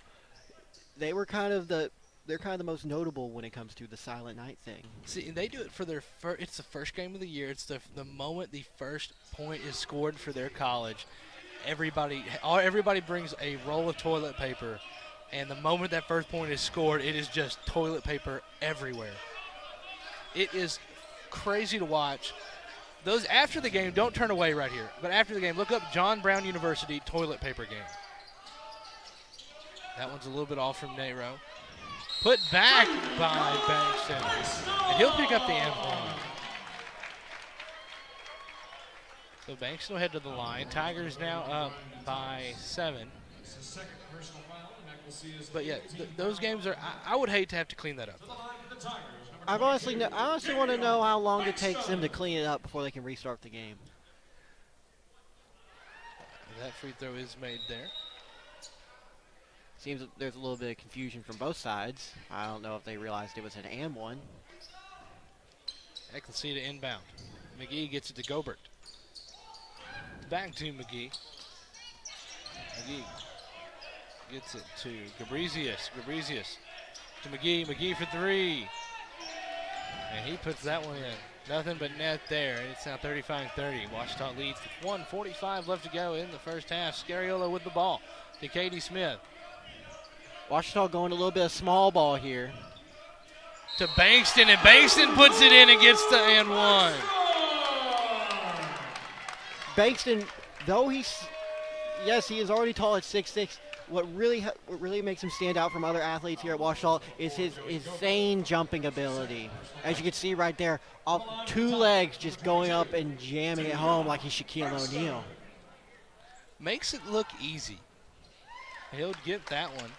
They're kind of the most notable when it comes to the Silent Night thing. See, they do it for their it's the first game of the year. It's the moment the first point is scored for their college. Everybody brings a roll of toilet paper, and the moment that first point is scored, it is just toilet paper everywhere. It is crazy to watch. Those after the game, don't turn away right here. But after the game, look up John Brown University toilet paper game. That one's a little bit off from Nero. Put back by Bankston. And he'll pick up the end one. So Bankston will head to the line. Tigers now up by 7. But yeah, those games are, I would hate to have to clean that up. I honestly want to know how long it takes them to clean it up before they can restart the game. That free throw is made there. Seems that there's a little bit of confusion from both sides. I don't know if they realized it was an and one. Ecclesia to inbound. McGee gets it to Gobert. Back to McGee. McGee gets it to Gabrizius. Gabrizius to McGee. McGee for 3. And he puts that one in. Nothing but net there. And it's now 35-30. Washita leads with 1:45 left to go in the first half. Scariolo with the ball to Katie Smith. Washita going a little bit of small ball here. To Bankston, and Bankston puts it in and gets the and one. Bankston, though he is already tall at 6'6", what really makes him stand out from other athletes here at Washita is his insane jumping ability. As you can see right there, off 2 legs just going up and jamming it home like he's Shaquille O'Neal. Makes it look easy. He'll get that one.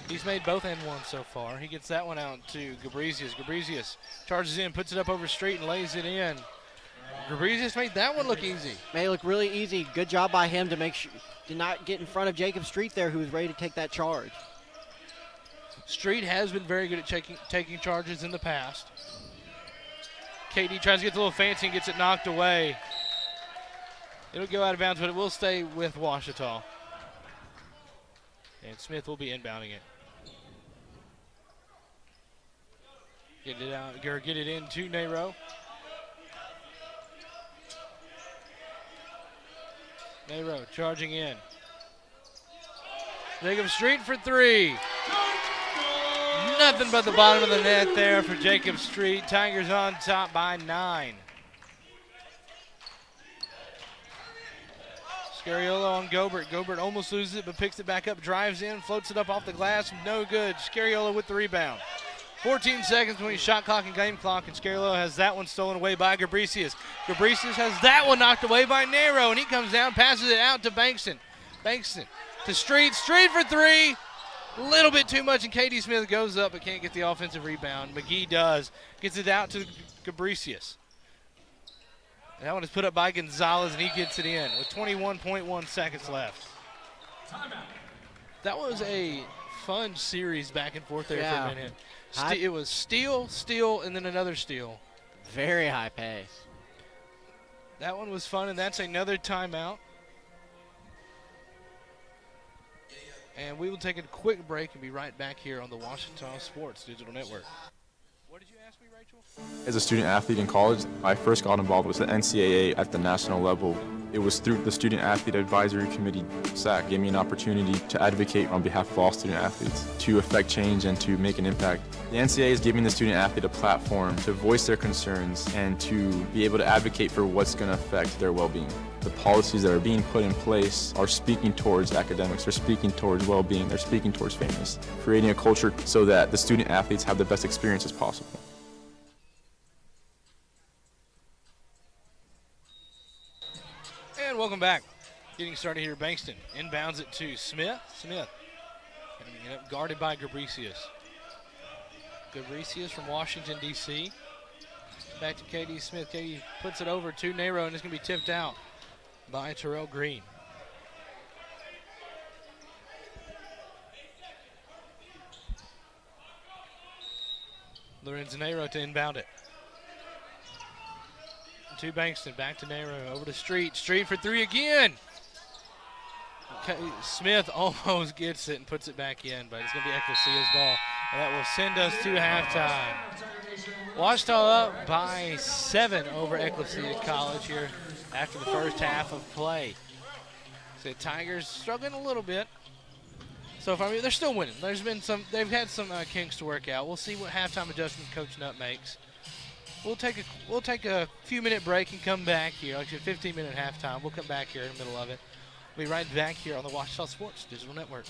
He's made both and one so far. He gets that one out to Gabricius. Gabricius charges in, puts it up over Street, and lays it in. Gabricius made that one look easy. Made it look really easy. Good job by him to make sure to not get in front of Jacob Street there, who was ready to take that charge. Street has been very good at taking charges in the past. KD tries to get a little fancy and gets it knocked away. It'll go out of bounds, but it will stay with Ouachita. And Smith will be inbounding it. Get it out, or get it in to Nero. Nero charging in. Jacob Street for three. Nothing but the bottom of the net there for Jacob Street. Tigers on top by 9. Scariolo on Gobert. Gobert almost loses it, but picks it back up, drives in, floats it up off the glass. No good. Scariolo with the rebound. 14 seconds between shot clock and game clock, and Scariolo has that one stolen away by Gabricius. Gabricius has that one knocked away by Nero, and he comes down, passes it out to Bankston. Bankston to Street. Street for three. A little bit too much, and KD Smith goes up but can't get the offensive rebound. McGee does. Gets it out to Gabricius. That one is put up by Gonzalez, and he gets it in with 21.1 seconds left. That was a fun series back and forth there for a minute. It was steal, and then another steal. Very high pace. That one was fun, and that's another timeout. And we will take a quick break and be right back here on the Ouachita Sports Digital Network. What did you ask me, Rachel? As a student athlete in college, I first got involved with the NCAA at the national level. It was through the Student Athlete Advisory Committee, SAC, gave me an opportunity to advocate on behalf of all student athletes, to affect change and to make an impact. The NCAA is giving the student athlete a platform to voice their concerns and to be able to advocate for what's going to affect their well-being. The policies that are being put in place are speaking towards academics, they're speaking towards well-being, they're speaking towards fairness, creating a culture so that the student athletes have the best experiences possible. And welcome back. Getting started here, Bankston inbounds it to Smith. Smith getting it up, guarded by Gabricius. Gabricius from Washington, D.C. Back to KD Smith. KD puts it over to Nero, and it's going to be tipped out by Terrell Green. Lorenzo Nero to inbound it. To Bankston, back to Nero, over to Street. Street for three again. Okay, Smith almost gets it and puts it back in, but it's going to be Ecclesia's ball. And that will send us to halftime. Ouachita up by 7 over Ecclesia College here after the first half of play. So Tigers struggling a little bit. So far, I mean, they're still winning. They've had some kinks to work out. We'll see what halftime adjustment Coach Nutt makes. We'll take a few-minute break and come back here. Like a 15-minute halftime. We'll come back here in the middle of it. We'll be right back here on the Ouachita Sports Digital Network.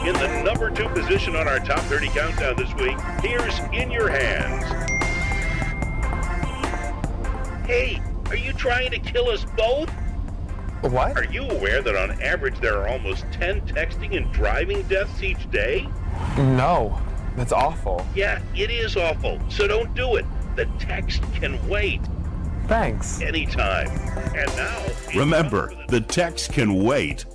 In the number 2 position on our top 30 countdown this week, here's In Your Hands. Hey, are you trying to kill us both? What? Are you aware that on average there are almost 10 texting and driving deaths each day? No, that's awful. Yeah, it is awful, so don't do it. The text can wait. Thanks. Anytime. And now... Remember, the text can wait.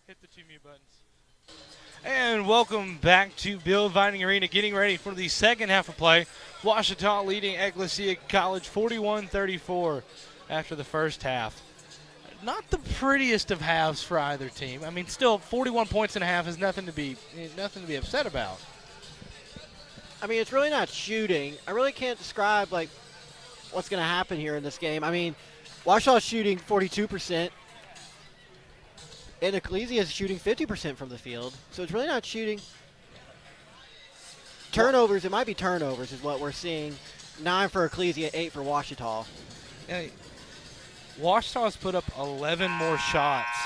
Hit the 2 mute buttons. And welcome back to Bill Vining Arena, getting ready for the second half of play. Ouachita leading Ecclesia College 41-34 after the first half. Not the prettiest of halves for either team. I mean, still 41 points in a half is nothing to be upset about. I mean, it's really not shooting. I really can't describe like what's going to happen here in this game. I mean, Ouachita's shooting 42%. And Ecclesia is shooting 50% from the field. So it's really not shooting. Turnovers, it might be turnovers is what we're seeing. 9 for Ecclesia, 8 for Ouachita. Hey, Ouachita has put up 11 more shots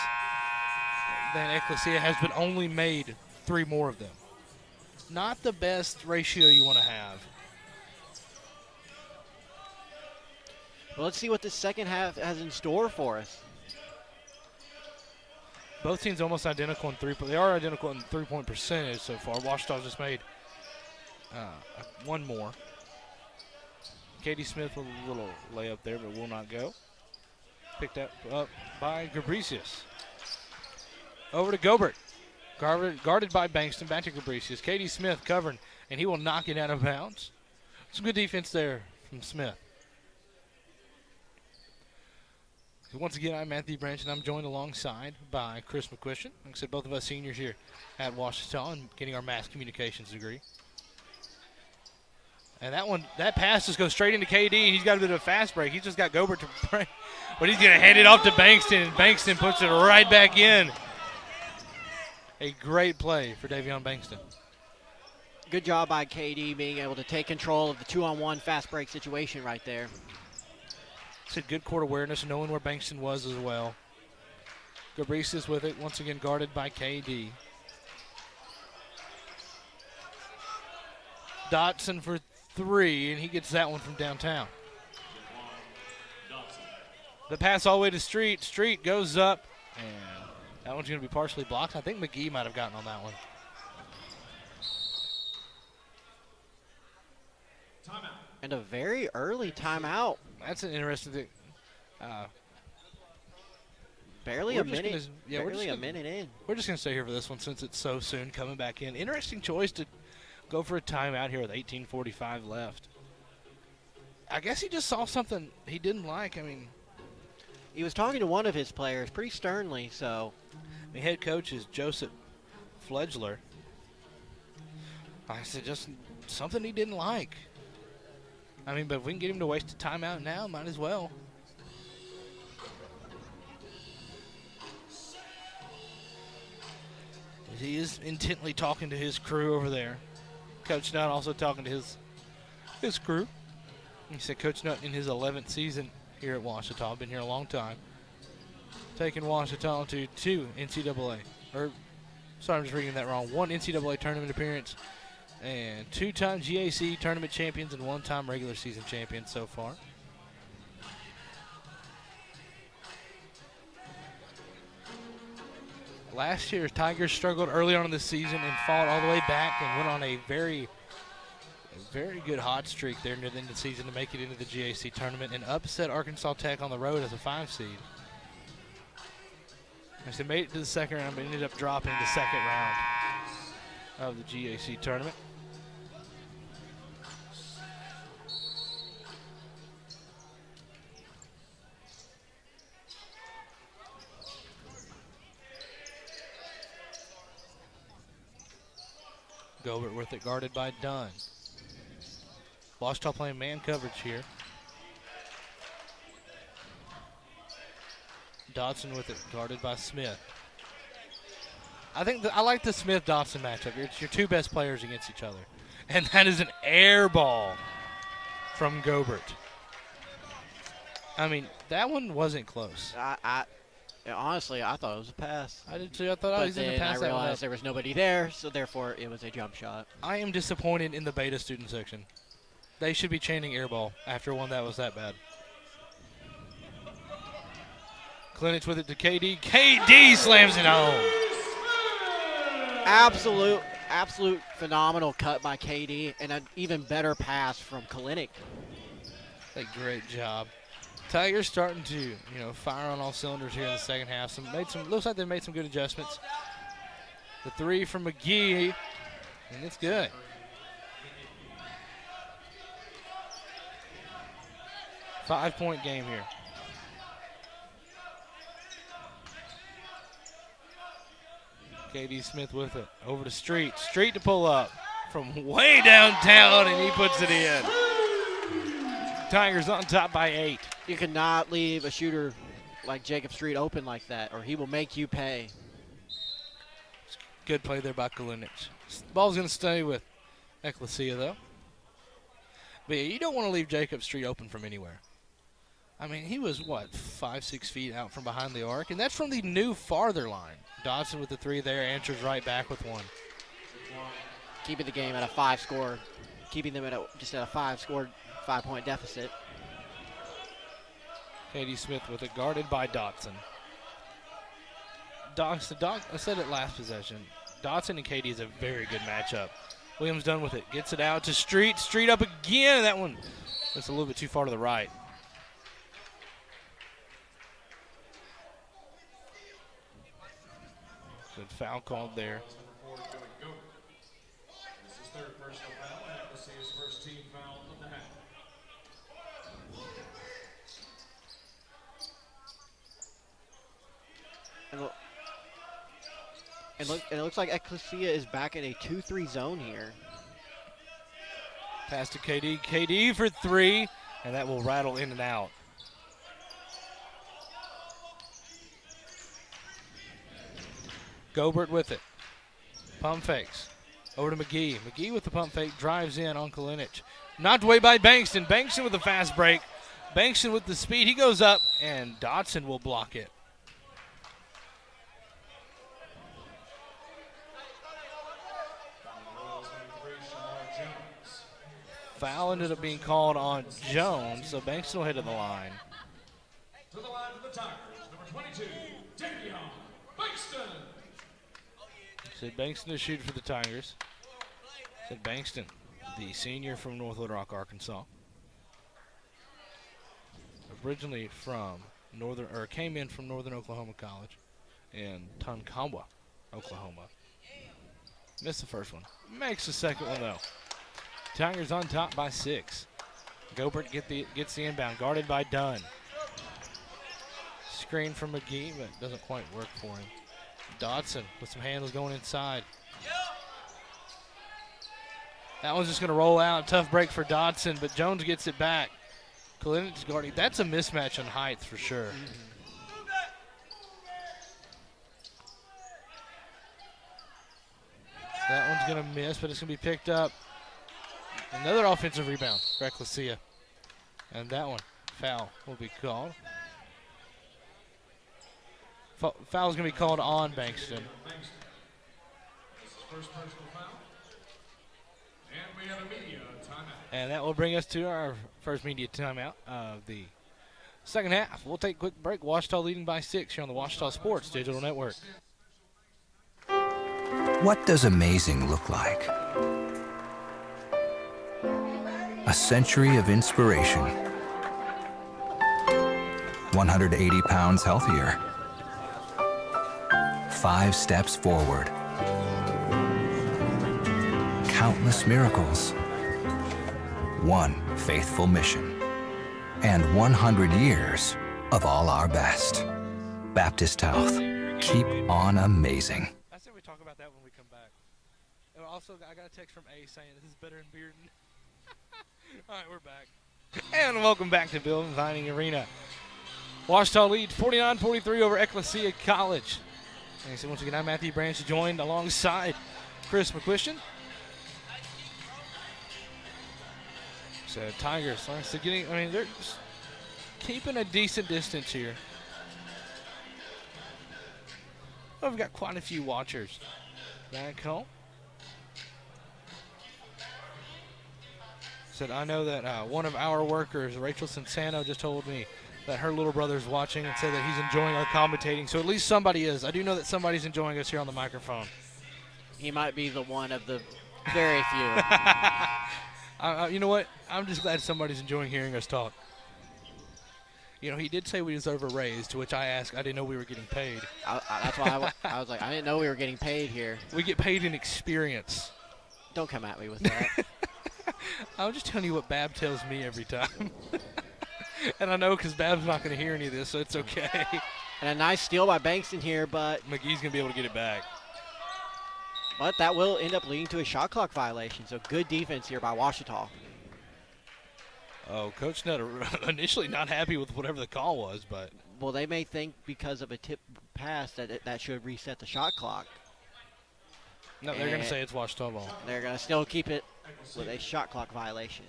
than Ecclesia has, but only made 3 more of them. Not the best ratio you want to have. Well, let's see what this second half has in store for us. Both teams almost identical in they are identical in 3-point percentage so far. Ouachita just made 1 more. Katie Smith with a little layup there, but will not go. Picked up by Gabricius. Over to Gobert. Guarded by Bankston. Back to Gabricius. Katie Smith covering, and he will knock it out of bounds. Some good defense there from Smith. Once again, I'm Matthew Branch, and I'm joined alongside by Chris McQuistion. Like I said, both of us seniors here at Ouachita and getting our mass communications degree. And that pass just goes straight into KD, and he's got a bit of a fast break. He's just got Gobert to break, but he's going to hand it off to Bankston, and Bankston puts it right back in. A great play for Davion Bankston. Good job by KD being able to take control of the 2-on-1 fast break situation right there. Said good court awareness, knowing where Bankston was as well. Gabricius with it, once again guarded by KD. Dotson for 3, and he gets that one from downtown. The pass all the way to Street. Street goes up, and that one's going to be partially blocked. I think McGee might have gotten on that one. And a very early timeout. That's an interesting thing. Barely a minute. Barely a minute in. We're just going to stay here for this one since it's so soon coming back in. Interesting choice to go for a timeout here with 18:45 left. I guess he just saw something he didn't like. I mean, he was talking to one of his players pretty sternly. So, the head coach is Joseph Fledgler. I said just something he didn't like. I mean, but if we can get him to waste a timeout now, might as well. He is intently talking to his crew over there. Coach Nutt also talking to his crew. He said Coach Nutt in his 11th season here at Ouachita, been here a long time, taking Ouachita to 2 NCAA, or sorry, I'm just reading that wrong. 1 NCAA tournament appearance and 2-time GAC tournament champions and 1-time regular season champions so far. Last year, Tigers struggled early on in the season and fought all the way back and went on a very good hot streak there near the end of the season to make it into the GAC tournament and upset Arkansas Tech on the road as a 5 seed. And so made it to the second round, but ended up dropping the second round of the GAC tournament. Gobert with it, guarded by Dunn. Ouachita playing man coverage here. Dodson with it, guarded by Smith. I like the Smith-Dodson matchup. It's your 2 best players against each other. And that is an air ball from Gobert. I mean, that one wasn't close. Honestly, I thought it was a pass. I did too. I thought I was going to pass that one. I realized there was nobody there, so therefore it was a jump shot. I am disappointed in the beta student section. They should be chanting air ball after one that was that bad. Klinich with it to KD. KD slams it home. Absolute phenomenal cut by KD, and an even better pass from Klinich. A great job. Tigers starting to, fire on all cylinders here in the second half. Looks like they made some good adjustments. The three from McGee, and it's good. Five-point game here. KD Smith with it. Over to Street. Street to pull up from way downtown, and he puts it in. Tigers on top by 8. You cannot leave a shooter like Jacob Street open like that, or he will make you pay. Good play there by Kalinic. Ball's going to stay with Ecclesia, though. But yeah, you don't want to leave Jacob Street open from anywhere. I mean, he was, 5-6 feet out from behind the arc, and that's from the new farther line. Dodson with the three there, answers right back with one. Keeping the game at a 5-score, keeping them at a 5-point deficit. KD Smith with it, guarded by Dotson. I said it last possession. Dotson and KD is a very good matchup. Williams done with it, gets it out to Street. Street up again. That one that's a little bit too far to the right. Good foul called there. This is third personal foul, and Ecclesia's first team foul of the half. And it looks like Ecclesia is back in a 2-3 zone here. Pass to KD. KD for three, and that will rattle in and out. Gobert with it. Pump fakes. Over to McGee. McGee with the pump fake. Drives in on Kalinic. Knocked away by Bankston. Bankston with a fast break. Bankston with the speed. He goes up, and Dotson will block it. Foul ended up being called on Jones, so Bankston will head to the line. To the line for the Tigers, number 22, Davion Bankston. Said Bankston to shoot for the Tigers. Said Bankston, the senior from North Little Rock, Arkansas. Originally from came in from Northern Oklahoma College in Tonkawa, Oklahoma. Missed the first one. Makes the second one though. Tigers on top by 6. Gobert gets the inbound, guarded by Dunn. Screen from McGee, but doesn't quite work for him. Dodson with some handles going inside. That one's just going to roll out. Tough break for Dodson, but Jones gets it back. Kalinic's guarding. That's a mismatch on height for sure. That one's going to miss, but it's going to be picked up. Another offensive rebound for Ecclesia. And that one, foul will be called. Foul is going to be called on Bankston. First personal foul. And we have a media timeout. And that will bring us to our first media timeout of the second half. We'll take a quick break. Washita leading by 6 here on the Washita Sports Digital Network. What does amazing look like? A century of inspiration. 180 pounds healthier. 5 steps forward. Countless miracles. 1 faithful mission. And 100 years of all our best. Baptist Health. Keep on amazing. I said we talk about that when we come back. And also, I got a text from A saying this is better than Bearden. All right, we're back. And welcome back to Bill Vining Arena. Washita leads 49-43 over Ecclesia College. And so once again, I'm Matthew Branch, joined alongside Chris McQuistion. So Tigers, they're just keeping a decent distance here. Oh, we've got quite a few watchers back home. Said, I know that one of our workers, Rachel Sensano, just told me that her little brother's watching and said that he's enjoying our commentating. So at least somebody is. I do know that somebody's enjoying us here on the microphone. He might be the one of the very few. You know what? I'm just glad somebody's enjoying hearing us talk. You know, he did say we deserve a raise, to which I asked, I didn't know we were getting paid. That's why I was like, I didn't know we were getting paid here. We get paid in experience. Don't come at me with that. I'm just telling you what Bab tells me every time. And I know because Bab's not going to hear any of this, so it's okay. And a nice steal by Bankston here, but McGee's going to be able to get it back. But that will end up leading to a shot clock violation, so good defense here by Washita. Oh, Coach Nutt initially not happy with whatever the call was, but. Well, they may think because of a tip pass that should reset the shot clock. No, they're going to say it's Washita ball. They're going to still keep it with a shot clock violation.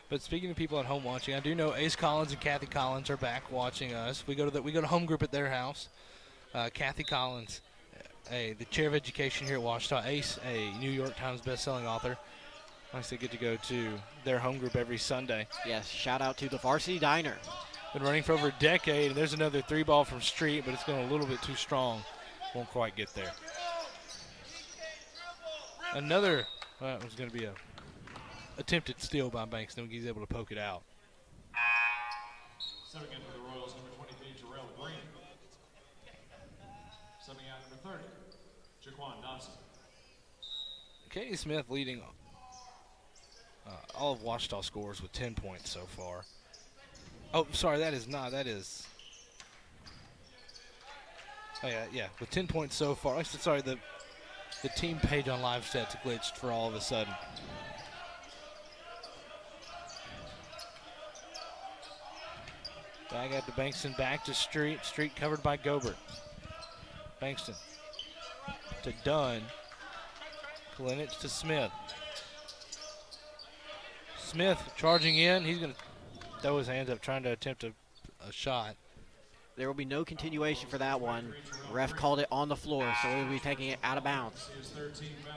But speaking of people at home watching, I do know Ace Collins and Kathy Collins are back watching us. We go to home group at their house. Kathy Collins, the chair of education here at Washita. Ace, a New York Times best-selling author. Nice to get to go to their home group every Sunday. Yes, shout out to the Varsity Diner. Been running for over a decade, and there's another 3-ball from Street, but it's going a little bit too strong. Won't quite get there. Another, well, it was going to be a attempted steal by Banks. Then he's able to poke it out. Stepping in for the Royals, number 23, Terrell Green. Stepping out, number 30, Jaquan Dodson. Katie Smith leading all of Washita scores with 10 points so far. Oh, sorry, that is not. That is. Oh, yeah, with 10 points so far. Sorry, the team page on live stats glitched for all of a sudden. Back out to Bankston, back to Street. Street covered by Gobert. Bankston to Dunn. Kalinich to Smith. Smith charging in. He's going to throw his hands up, trying to attempt a shot. There will be no continuation for that one. The ref called it on the floor, so we'll be taking it out of bounds.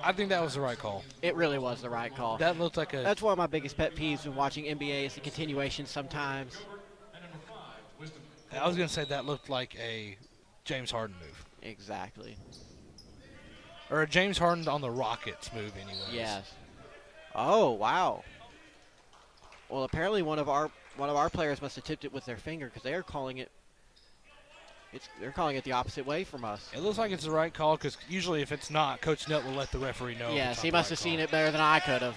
I think that was the right call. It really was the right call. That looked like a... That's one of my biggest pet peeves when watching NBA is the continuation sometimes. I was going to say that looked like a James Harden move. Exactly. Or a James Harden on the Rockets move anyways. Yes. Oh, wow. Well, apparently one of our players must have tipped it with their finger because they are calling it. They're calling it the opposite way from us. It looks like it's the right call because usually if it's not, Coach Nutt will let the referee know. Yes, he must have seen it better than I could have.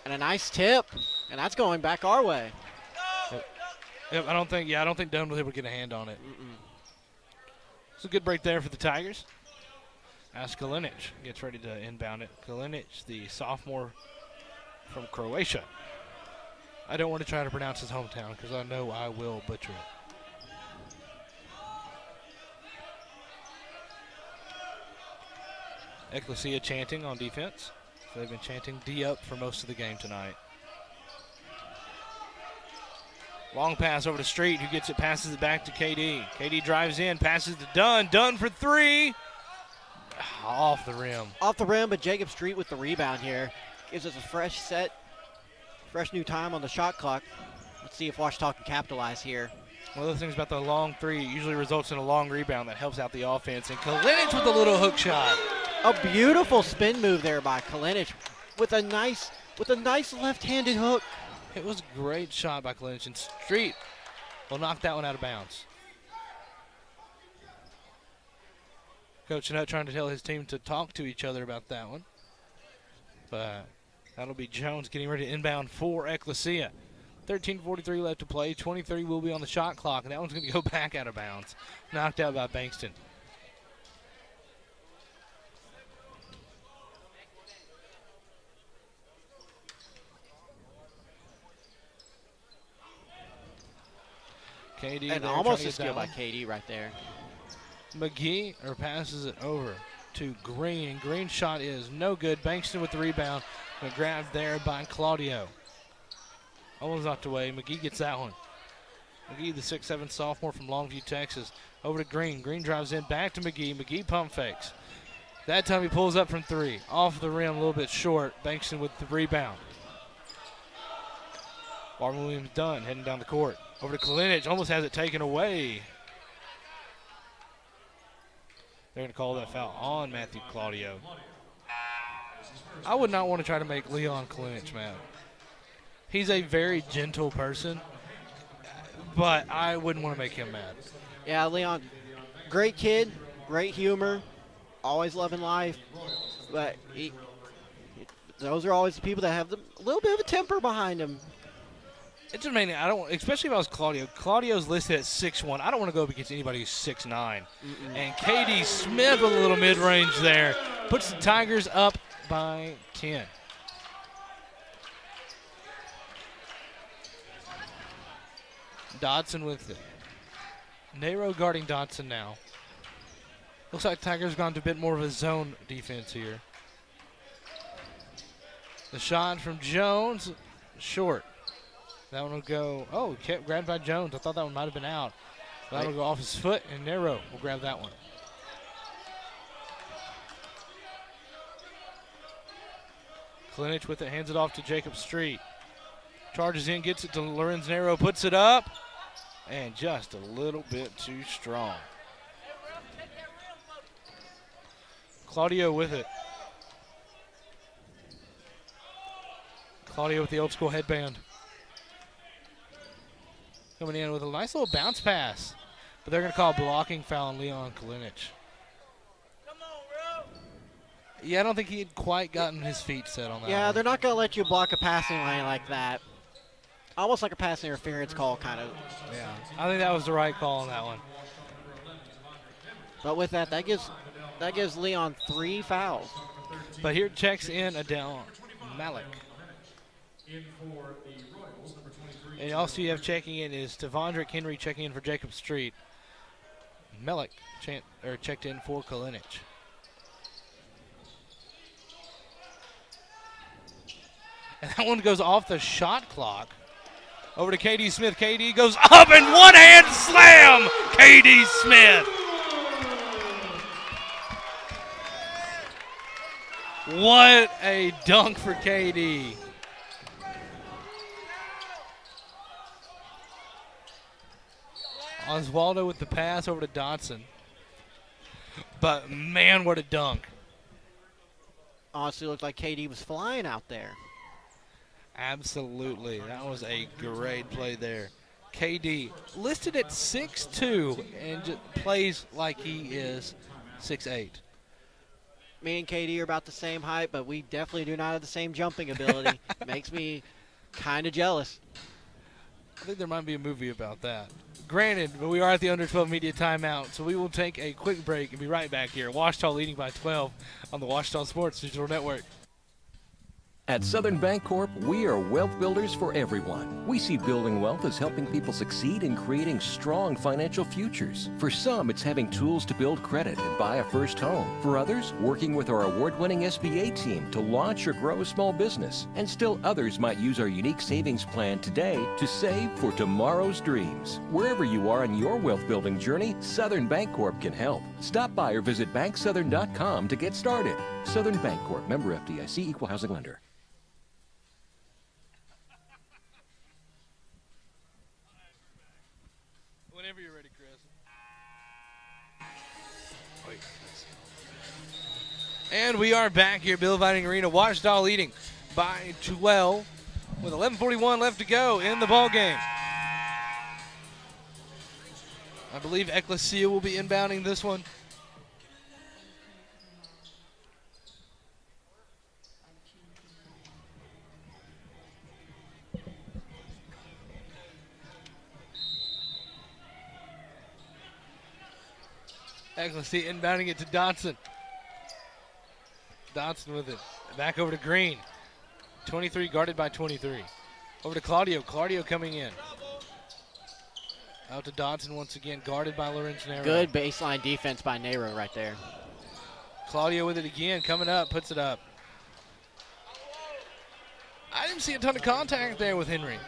And a nice tip, and that's going back our way. Yep, I don't think Dunn was able to get a hand on it. It's a good break there for the Tigers. As Kalinich gets ready to inbound it. Kalinich, the sophomore from Croatia. I don't want to try to pronounce his hometown because I know I will butcher it. Ecclesia chanting on defense. So they've been chanting D up for most of the game tonight. Long pass over to Street, who gets it, passes it back to KD. KD drives in, passes to Dunn. Dunn for three. Off the rim. Off the rim, but Jacob Street with the rebound here. Gives us a fresh set, fresh new time on the shot clock. Let's see if Washita can capitalize here. One of the things about the long three, it usually results in a long rebound that helps out the offense. And Kalinich with a little hook shot. A beautiful spin move there by Kalinich with a nice left-handed hook. It was a great shot by Kalinich, and Street will knock that one out of bounds. Coach Nutt trying to tell his team to talk to each other about that one. But that'll be Jones getting ready to inbound for Ecclesia. 13:43 left to play. 20-30 will be on the shot clock, and that one's going to go back out of bounds. Knocked out by Bankston. KD and almost a steal by KD right there. McGee passes it over to Green, and Green's shot is no good. Bankston with the rebound, but grabbed there by Claudio. Almost knocked away. McGee gets that one. McGee, the 6'7" sophomore from Longview, Texas. Over to Green. Green drives in, back to McGee. McGee pump fakes. That time he pulls up from three. Off the rim, a little bit short. Bankston with the rebound. Marvin Williams done, heading down the court. Over to Kalinich, almost has it taken away. They're going to call that foul on Matthew Claudio. I would not want to try to make Leon Kalinich mad. He's a very gentle person, but I wouldn't want to make him mad. Yeah, Leon, great kid, great humor, always loving life, but those are always the people that have a little bit of a temper behind them. It's amazing. I don't, especially if I was Claudio. Claudio's listed at 6'1". I don't want to go up against anybody who's 6'9". And KD Smith with a little mid-range there puts the Tigers up by 10. Dodson with it. Nero guarding Dodson now. Looks like Tigers gone to a bit more of a zone defense here. The shot from Jones, short. That one will go, oh, kept grabbed by Jones. I thought that one might have been out. That will go off his foot, and Nero will grab that one. Klinich with it, hands it off to Jacob Street. Charges in, gets it to Lorenz Nero, puts it up, and just a little bit too strong. Claudio with it. Claudio with the old school headband. Coming in with a nice little bounce pass. But they're going to call a blocking foul on Leon Klinich. Yeah, I don't think he had quite gotten his feet set on that. Yeah, one. they're not going to let you block a passing lane like that. Almost like a pass interference call, kind of. Yeah, I think that was the right call on that one. But with that gives Leon 3 fouls. But here checks in Adele Malik. And also you have checking in is Devondrick Henry checking in for Jacob Street. Malik checked in for Klinich. And that one goes off the shot clock. Over to KD Smith. KD goes up and one-hand slam! KD Smith! What a dunk for KD. Oswaldo with the pass over to Dodson. But, man, what a dunk. Honestly, looked like KD was flying out there. Absolutely. That was a great play there. KD listed at 6'2" and just plays like he is 6'8". Me and KD are about the same height, but we definitely do not have the same jumping ability. Makes me kind of jealous. I think there might be a movie about that. Granted, but we are at the under 12 media timeout, so we will take a quick break and be right back here. Washita leading by 12 on the Washita Sports Digital Network. At Southern Bancorp, we are wealth builders for everyone. We see building wealth as helping people succeed in creating strong financial futures. For some, it's having tools to build credit and buy a first home. For others, working with our award-winning SBA team to launch or grow a small business. And still others might use our unique savings plan today to save for tomorrow's dreams. Wherever you are in your wealth building journey, Southern Bancorp can help. Stop by or visit banksouthern.com to get started. Southern Bancorp, member FDIC, equal housing lender. Whenever you're ready, Chris. And we are back here, Bill Vining Arena. Washita leading by 12 with 11:41 left to go in the ball game. I believe Ecclesia will be inbounding this one. Ecclesia inbounding it to Dodson. Dodson with it. Back over to Green. 23 guarded by 23. Over to Claudio. Claudio coming in. Out to Dodson once again, guarded by Lorenz Nero. Good baseline defense by Nero right there. Claudio with it again, coming up, puts it up. I didn't see a ton of contact there with Henry.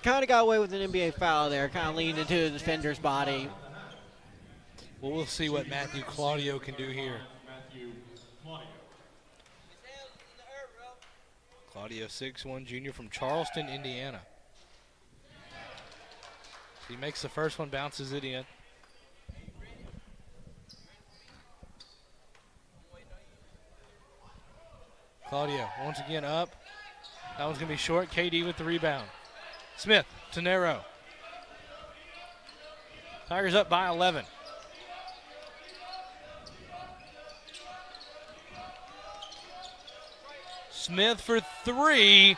Kind of got away with an NBA foul there, kind of leaned into the defender's body. Well, we'll see what Matthew Claudio can do here. Claudio, 6'1", junior from Charleston, Indiana. He makes the first one, bounces it in. Claudio once again up. That one's going to be short. KD with the rebound. Smith to Nero. Tigers up by 11. Smith for three.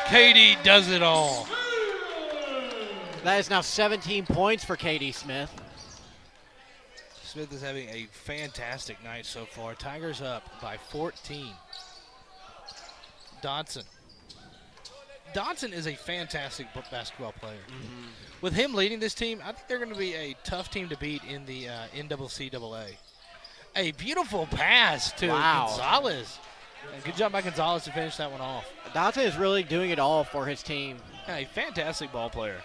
KD does it all. That is now 17 points for KD Smith. Smith is having a fantastic night so far. Tigers up by 14. Dodson. Dodson is a fantastic basketball player. With him leading this team, I think they're going to be a tough team to beat in the NCAA. A beautiful pass to Gonzalez. And good job by Gonzalez to finish that one off. Dodson is really doing it all for his team. Yeah, a fantastic ball player.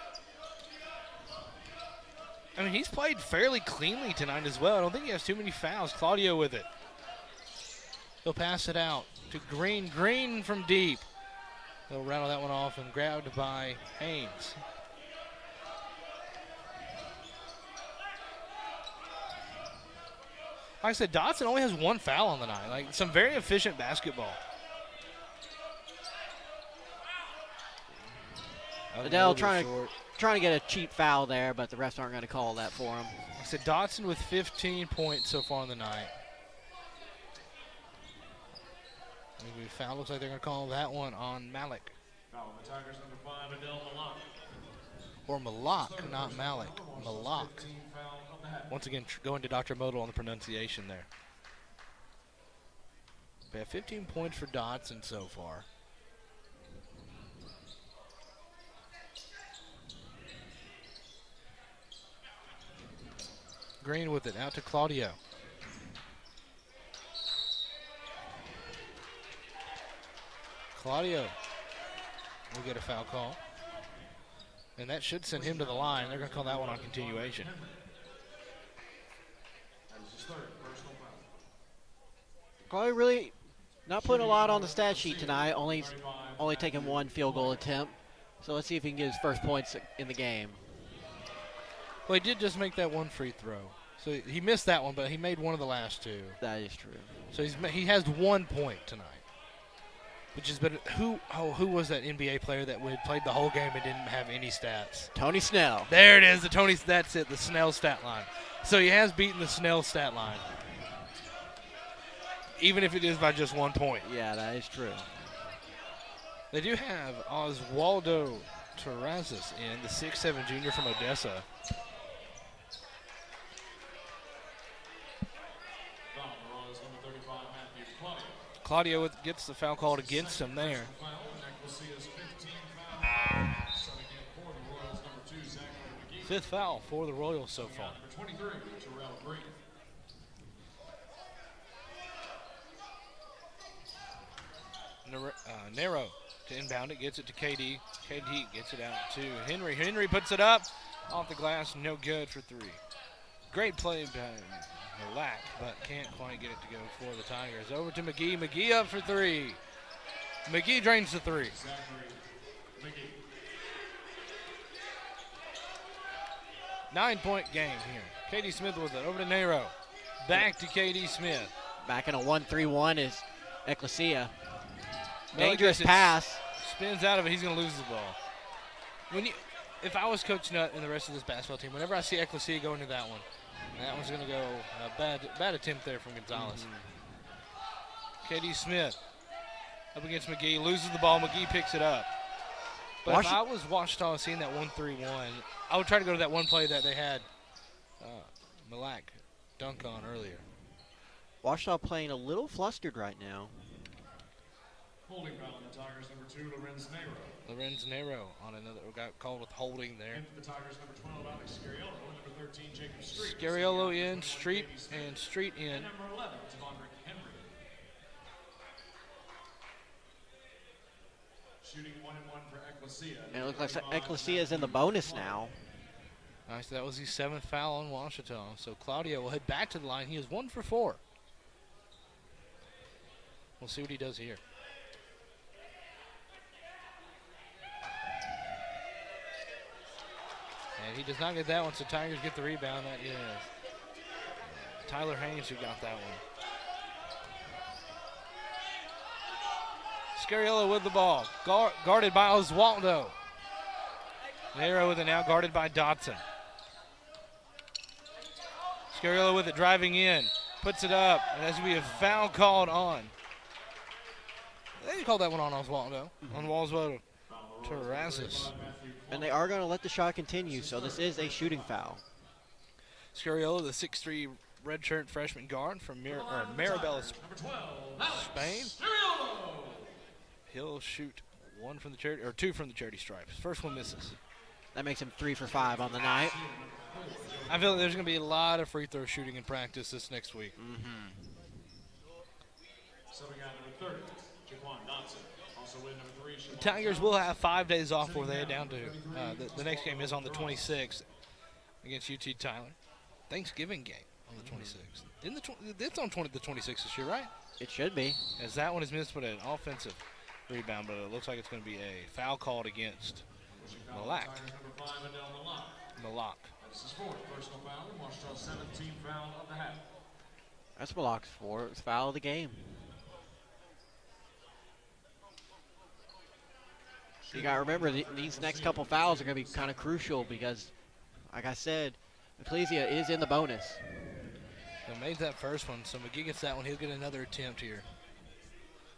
I mean, he's played fairly cleanly tonight as well. I don't think he has too many fouls. Claudio with it. He'll pass it out to Green. Green from deep. He'll rattle that one off and grabbed by Haynes. Like I said, Dodson only has one foul on the night. Like, some very efficient basketball. Adele trying to get a cheap foul there, but the refs aren't going to call that for him. Like I said, Dodson with 15 points so far on the night. Maybe foul. Looks like they're going to call that one on Malik. Foul on the Tigers, number 5, Adele Malak. Or Malak, not Malik. Malak. Once again, going to Dr. Modal on the pronunciation there. We have 15 points for Dodson so far. Green with it, out to Claudio. Claudio will get a foul call. And that should send him to the line. They're going to call that one on continuation. Claudio really not putting a lot on the stat sheet tonight, only taking one field goal attempt. So let's see if he can get his first points in the game. Well, he did just make that one free throw. So he missed that one, but he made one of the last two. That is true. So he has 1 point tonight. Which is better. Who was that NBA player that played the whole game and didn't have any stats? Tony Snell. There it is. That's it. The Snell stat line. So he has beaten the Snell stat line, even if it is by just 1 point. Yeah, that is true. They do have Oswaldo Terrazas in, the 6'7" junior from Odessa. Claudio gets the foul called against him there. Fifth foul for the Royals so far. Nero to inbound it, gets it to KD. KD gets it out to Henry. Henry puts it up off the glass, no good for three. Great play by Malak, but can't quite get it to go for the Tigers. Over to McGee. McGee up for three. McGee drains the three. Nine-point game here. KD Smith with it. Over to Nero. Back to KD Smith. Back in a 1-3-1 is Ecclesia. Dangerous pass. Spins out of it. He's going to lose the ball. If I was Coach Nutt and the rest of this basketball team, whenever I see Ecclesia go into that one, that one's going to go bad attempt there from Gonzalez. KD Smith up against McGee, loses the ball. McGee picks it up. But if I was Washita seeing that 1-3-1, I would try to go to that one play that they had Malak dunk on earlier. Washita playing a little flustered right now. Holding foul on the Tigers, number 2, Lorenz Nero. Lorenz Nero on another, got called with holding there. And for the Tigers, number 12, Alex Scariolo, and number 13, Jacob Street. Scariolo in, Street in. And number 11, Devondrick Henry. Shooting 1-1 for Ecclesia. And it looks like Ecclesia is in the bonus now. Nice, that was the 7th foul on Washita. So Claudio will head back to the line. He is 1 for 4. We'll see what he does here. And he does not get that one, so Tigers get the rebound. That is Tyler Haynes who got that one. Scariolo with the ball. Guarded by Oswaldo. Nero with it now, guarded by Dotson. Scariolo with it, driving in. Puts it up, and there's going to be a foul called on. They called that one on Oswaldo. On Oswaldo Terrazas. And they are going to let the shot continue, so this is a shooting foul. Scariolo, the 6'3" redshirt freshman guard from Maribel, Spain. He'll shoot two from the charity stripes. First one misses. That makes him 3 for 5 on the night. I feel like there's going to be a lot of free throw shooting in practice this next week. The Tigers will have 5 days off before they head down to the next game is on the 26th against UT Tyler. Thanksgiving game on the 26th. It's on the 26th this year, right? It should be. As that one is missed with an offensive rebound, but it looks like it's going to be a foul called against Malak. That's Malak's fourth foul of the game. You got to remember, these next couple fouls are going to be kind of crucial because, like I said, Ecclesia is in the bonus. They made that first one, so McGee gets that one. He'll get another attempt here.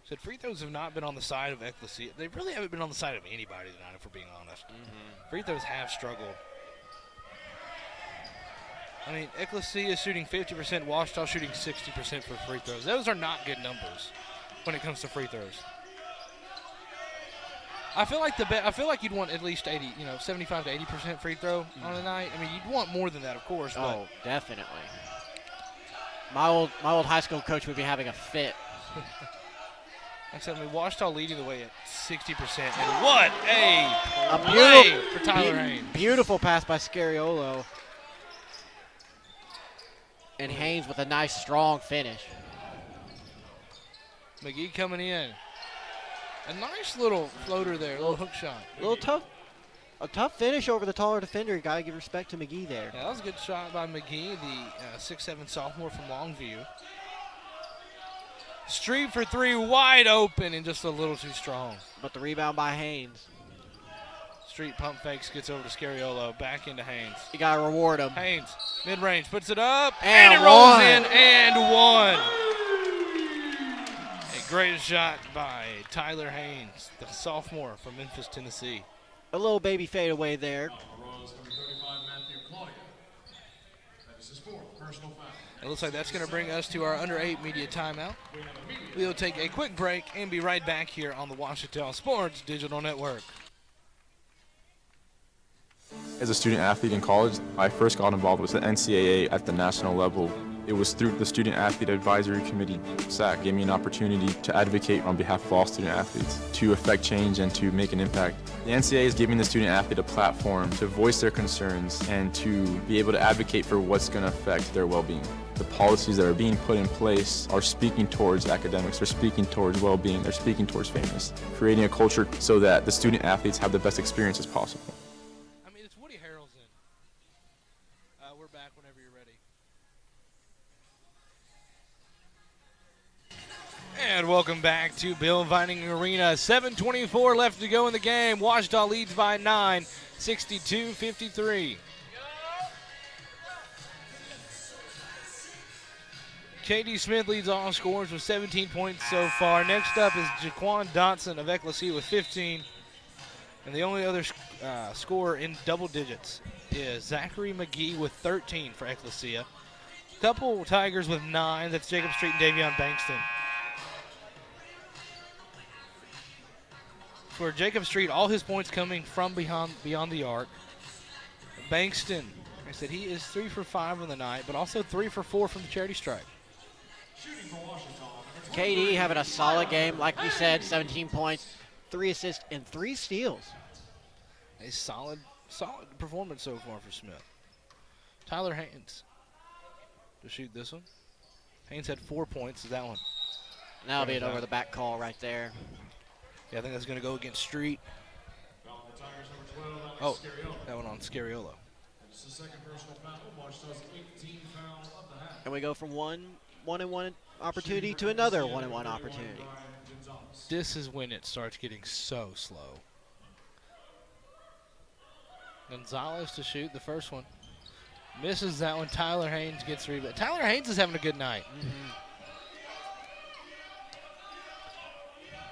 Said free throws have not been on the side of Ecclesia. They really haven't been on the side of anybody tonight, if we're being honest. Free throws have struggled. I mean, Ecclesia is shooting 50%, Washita shooting 60% for free throws. Those are not good numbers when it comes to free throws. I feel like you'd want at least 75 to 80% free throw on a night. I mean, you'd want more than that, of course. Oh, definitely. My old high school coach would be having a fit. Like I said, Washita leading the way at 60%. And what a play for Tyler Haynes. Beautiful pass by Scariolo. And Haynes with a nice, strong finish. McGee coming in. A nice little floater there, a little hook shot. A tough finish over the taller defender. You got to give respect to McGee there. Yeah, that was a good shot by McGee, the 6'7" sophomore from Longview. Street for three, wide open and just a little too strong. But the rebound by Haynes. Street pump fakes, gets over to Scariolo, back into Haynes. You got to reward him. Haynes, mid-range, puts it up, and it rolls in, and one. A great shot by Tyler Haynes, the sophomore from Memphis, Tennessee. A little baby fadeaway there. It looks like that's going to bring us to our under 8 media timeout. We'll take a quick break and be right back here on the Washita Sports Digital Network. As a student athlete in college, I first got involved with the NCAA at the national level. It was through the Student Athlete Advisory Committee, SAC, gave me an opportunity to advocate on behalf of all student athletes, to affect change and to make an impact. The NCAA is giving the student athlete a platform to voice their concerns and to be able to advocate for what's going to affect their well-being. The policies that are being put in place are speaking towards academics, they're speaking towards well-being, they're speaking towards fairness, creating a culture so that the student athletes have the best experiences possible. We're back whenever you're ready. And welcome back to Bill Vining Arena. 7:24 left to go in the game. Washita leads by 9, 62-53. K.D. Smith leads all scorers with 17 points so far. Next up is Jaquan Dotson of Ecclesia with 15. And the only other scorer in double digits is Zachary McGee with 13 for Ecclesia. Couple Tigers with 9. That's Jacob Street and Davion Bankston. For Jacob Street, all his points coming from beyond the arc. Bankston, like I said, he is 3 for 5 on the night, but also 3 for 4 from the charity stripe. KD having a solid game, like you said, 17 points, 3 assists, and 3 steals. A solid performance so far for Smith. Tyler Haynes to shoot this one. Haynes had 4 points. Is that one? That'll be an over-the-back call right there. Yeah, I think that's going to go against Street. Oh, that one on Scariolo. And we go from one-and-one opportunity to another one-and-one opportunity. This is when it starts getting so slow. Gonzalez to shoot the first one. Misses that one. Tyler Haynes gets the rebound. Tyler Haynes is having a good night.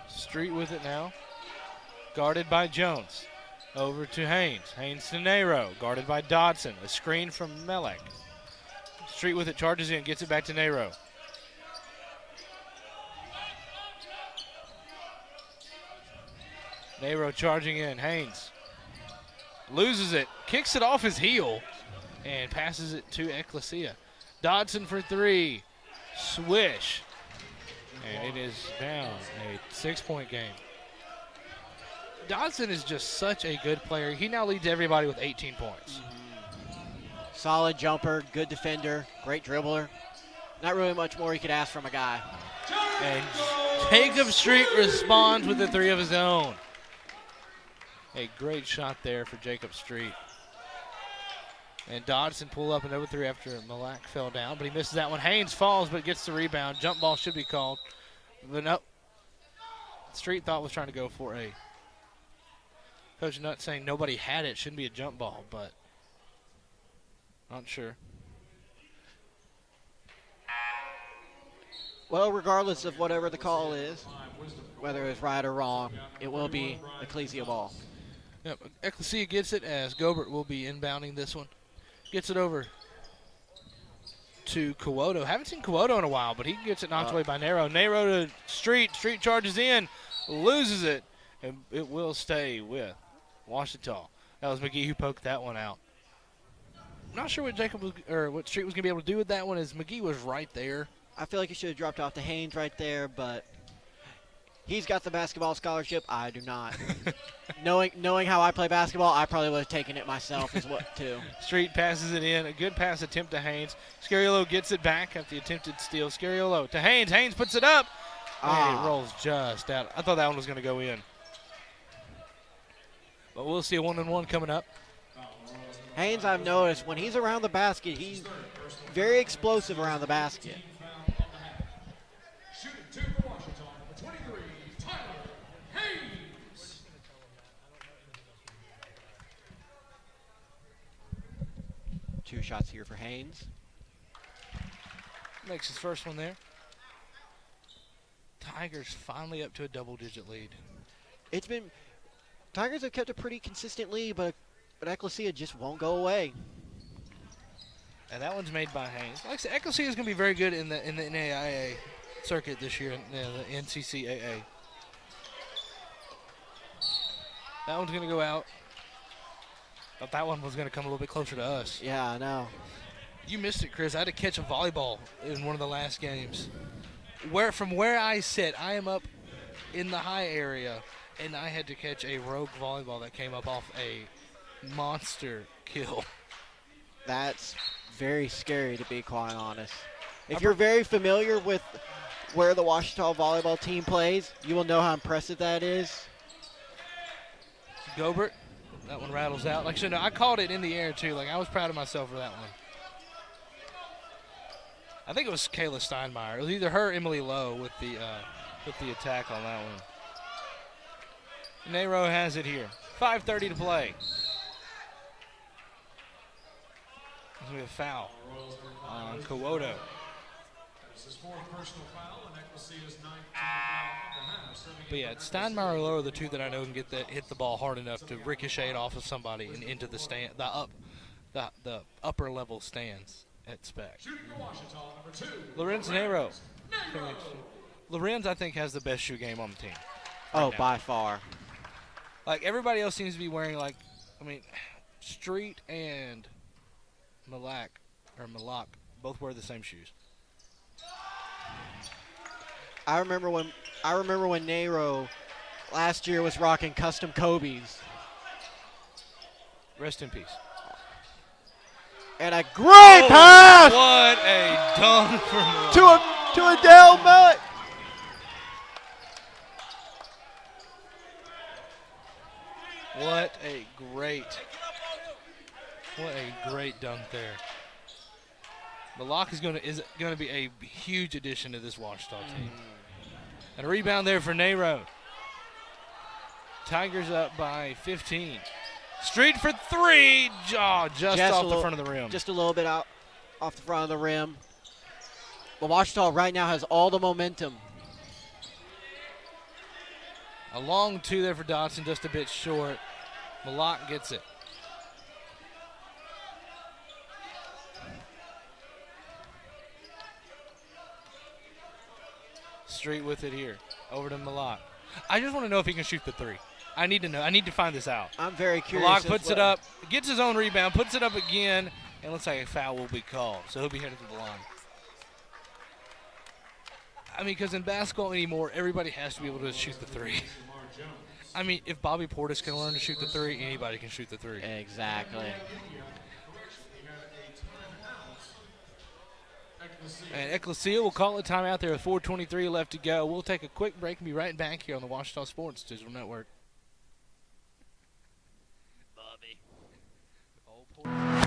Street with it now. Guarded by Jones. Over to Haynes. Haynes to Nero. Guarded by Dodson. A screen from Melek. Street with it. Charges in. Gets it back to Nero. Nero charging in. Haynes loses it. Kicks it off his heel. And passes it to Ecclesia. Dodson for three. Swish. And it is down a 6-point game. Dodson is just such a good player. He now leads everybody with 18 points. Solid jumper, good defender, great dribbler. Not really much more you could ask from a guy. And Jacob Street responds with a three of his own. A great shot there for Jacob Street. And Dodson pull up another three after Malak fell down, but he misses that one. Haynes falls but gets the rebound. Jump ball should be called. But no. Street thought was trying to go for a. Coach Nutt saying nobody had it. Shouldn't be a jump ball, but not sure. Well, regardless of whatever the call is, whether it's right or wrong, it will be Ecclesia ball. Yep, Ecclesia gets it as Gobert will be inbounding this one. Gets it over to Kwoto. Haven't seen Kwoto in a while, but he gets it knocked away by Nero. Nero to Street. Street charges in, loses it, and it will stay with Washita. That was McGee who poked that one out. Not sure what Jacob was, or what Street was going to be able to do with that one, as McGee was right there. I feel like he should have dropped off to Haynes right there, but he's got the basketball scholarship. I do not. knowing how I play basketball, I probably would have taken it myself as well, too. Street passes it in. A good pass attempt to Haynes. Scariolo gets it back after the attempted steal. Scariolo to Haynes. Haynes puts it up. And it rolls just out. I thought that one was going to go in. But we'll see a one-on-one coming up. Haynes, I've noticed, when he's around the basket, he's very explosive around the basket. Shooting two for Washington, number 23, Tyler Haynes. Two shots here for Haynes. Makes his first one there. Tigers finally up to a double-digit lead. It's been Tigers have kept a pretty consistent lead, but Ecclesia just won't go away. And that one's made by Haynes. Like I said, Ecclesia is going to be very good in the NAIA circuit this year, in the NCCAA. That one's going to go out. Thought that one was going to come a little bit closer to us. Yeah, I know. You missed it, Chris. I had to catch a volleyball in one of the last games. From where I sit, I am up in the high area, and I had to catch a rogue volleyball that came up off a monster kill. That's very scary, to be quite honest. If you're very familiar with where the Washita volleyball team plays, you will know how impressive that is. Gobert, that one rattles out. Like I said, no, I called it in the air too. Like I was proud of myself for that one. I think it was Kayla Steinmeier. It was either her or Emily Lowe with the attack on that one. Nero has it here. 5:30 to play. There's going to be a foul on Kwoto. That's his fourth personal foul, and Ecclesia's 19th foul. But yeah, Steinmeier or Lowe are the two that I know can hit the ball hard enough to ricochet it off of somebody and into the stand, the upper level stands at Spec. Shooting for Washington, number 2. Lorenz Nero. Lorenz, I think, has the best shoe game on the team. Oh, by far. Like, everybody else seems to be wearing, Street and Malak both wear the same shoes. I remember when Nero last year was rocking custom Kobe's. Rest in peace. And a great pass! What a dunk from Malak. To Adele Mellett. What a great dunk there. Malak is going to be a huge addition to this Washita team. And a rebound there for Nero. Tigers up by 15. Street for three. Oh, just off the front of the rim. Just a little bit out off the front of the rim. But Ouachita right now has all the momentum. A long two there for Dotson, just a bit short. Malak gets it. Street with it here. Over to Malak. I just want to know if he can shoot the three. I need to know. I need to find this out. I'm very curious. Malak puts it up, gets his own rebound, puts it up again, and looks like a foul will be called. So he'll be headed to the line. I mean, because in basketball anymore, everybody has to be able to shoot the three. I mean, if Bobby Portis can learn to shoot the three, anybody can shoot the three. Exactly. And Ecclesia will call a timeout there with 4:23 left to go. We'll take a quick break and be right back here on the Ouachita Sports Digital Network.